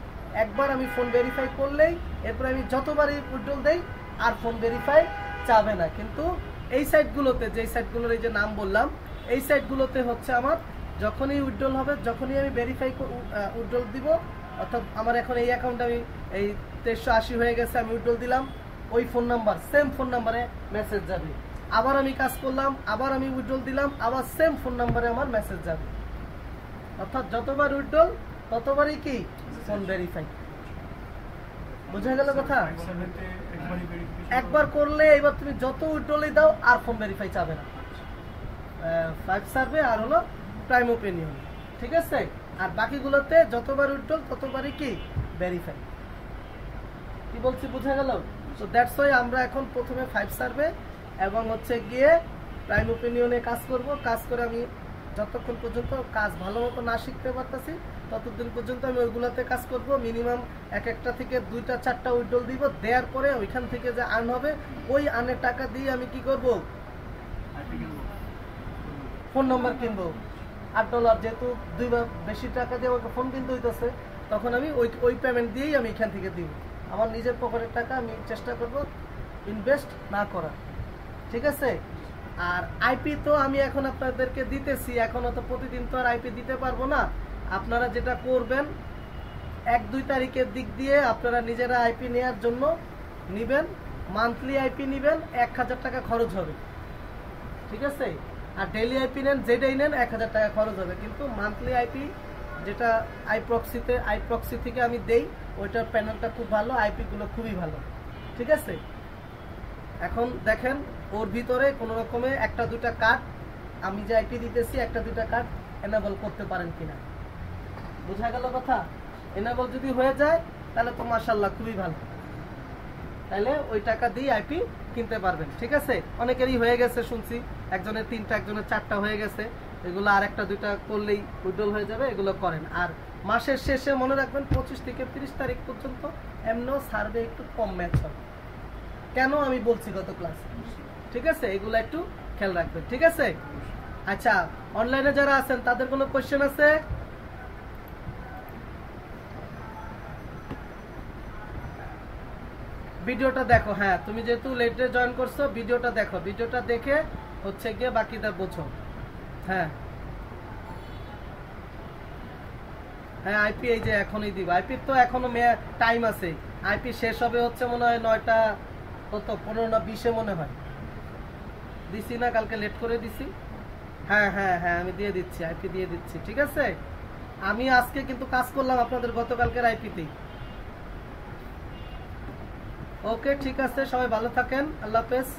একবার আমি ফোন ভেরিফাই করলেই এরপর আমি যতবারই উইথড্রল দেই আর ফোন ভেরিফাই চাবে না। কিন্তু এই সাইটগুলোতে, যে সাইটগুলোর এই যে নাম বললাম, এই সাইটগুলোতে হচ্ছে আমার যখনই উইথড্রল হবে, যখনই আমি ভেরিফাই উইথড্রল দিব, অর্থাৎ আমার এখন এই অ্যাকাউন্টে আমি এই 2380 হয়ে গেছে, আমি উইথড্রল দিলাম, ওই ফোন নাম্বার সেম ফোন নাম্বারে মেসেজ যাবে। আবার আমি কাজ করলাম, আবার আমি উইথড্রল দিলাম, আবার সেম ফোন নাম্বারে আমার মেসেজ যাবে। অর্থাৎ যতবার উইথড্রল ততবারই কি ফোন ভেরিফাই। বুঝা গেল কথা? একবার করলে এবার তুমি যত উইথড্রলই দাও আর ফোন ভেরিফাই চাবে না। 5 সার্ভে আর হলো প্রাইম ওপিনিয়ন। ঠিক আছে, আর বাকিগুলোতে যতবার উইথড্রল ততবারই কি ভেরিফাই। কি বলছি বুঝা গেল? সো দ্যাটস ওয়াই আমরা এখন প্রথমে 5 সার্ভে এবং হচ্ছে গিয়ে প্রাইম ওপিনিয়নে কাজ করব। কাজ করে আমি যতক্ষণ পর্যন্ত কাজ ভালো মতো না শিখতে পারতেছি ততদিন পর্যন্ত আমি ওইগুলোতে কাজ করব। মিনিমাম একটা থেকে 2টা 4টা উইথড্রল দিব, দেওয়ার পরে ওইখান থেকে যে আর্ন হবে ওই আর্নের টাকা দিয়ে আমি কি করব, ফোন নাম্বার কিনবো। $8 যেহেতু 2 বার বেশি টাকা দিয়ে আমাকে ফোন কিনতে হইতেছে, তখন আমি ওই পেমেন্ট দিয়েই আমি এখান থেকে দিব। আমার নিজের পকেটের টাকা আমি চেষ্টা করব ইনভেস্ট না করা। ঠিক আছে, আর আইপি তো আমি এখন আপনাদেরকে দিতেছি, এখনো তো প্রতিদিন তো আর আইপি দিতে পারবো না। আপনারা যেটা করবেন 1-2 তারিখের দিক দিয়ে আপনারা নিজেরা আইপি নেওয়ার জন্য নিবেন, মান্থলি আইপি নিবেন, 1000 টাকা খরচ হবে। ঠিক আছে, আর ডেইলি আইপি নেন, যেটাই নেন 1000 টাকা খরচ হবে। কিন্তু মান্থলি আইপি যেটা আইপ্রক্সি থেকে আমি দেই, ওইটার প্যানেলটা খুব ভালো, আইপি গুলো খুবই ভালো। ঠিক আছে, এখন দেখেন ওর ভিতরে কোনো রকমে 1-2টা কার্ড, আমি যে আইপি দিতেছি 1-2টা কার্ড এনেবল করতে পারেন কিনা। বুঝা গেল কথা? এনেবল যদি হয়ে যায় তাহলে তো মাশাআল্লাহ খুবই ভালো, তাহলে ওই টাকা দিয়ে আইপি কিনতে পারবেন। ঠিক আছে, অনেকেরই হয়ে গেছে শুনছি, একজনের 3টা একজনের 4টা হয়ে গেছে। এগুলো আর 1-2টা করলেই উইথড্রল হয়ে যাবে, এগুলো করেন। আর মাসের শেষে মনে রাখবেন 25 থেকে 30 তারিখ পর্যন্ত এমনও সার্ভে একটু কম ম্যাচ হবে। কেন আমি বলছি গত ক্লাসে, ঠিক আছে? এগুলো একটু খেয়াল রাখবেন, ঠিক আছে? আচ্ছা, অনলাইনে যারা আছেন তাদের কোনো কোশ্চেন আছে? ভিডিওটা দেখো, হ্যাঁ তুমি যেহেতু লেটে জয়েন করছো ভিডিওটা দেখো, ভিডিওটা দেখে হচ্ছে গিয়ে বাকিটা বোঝো। হ্যাঁ হ্যাঁ, আইপি এই যে এখনই দিব, আইপি তো এখনো টাইম আছে, আইপি শেষ হবে হচ্ছে মনে হয় 9টা কত 15 না 20-এ মনে হয়। দিছি না, কালকে লেট করে দিছি। হ্যাঁ হ্যাঁ হ্যাঁ, আমি দিয়ে দিচ্ছি, আইপি দিয়ে দিচ্ছি, ঠিক আছে? আমি আজকে কিন্তু কাজ করলাম আপনাদের গতকালকের আইপিতেই। ওকে, ঠিক আছে, সবাই ভালো থাকেন, আল্লাহ হাফেজ।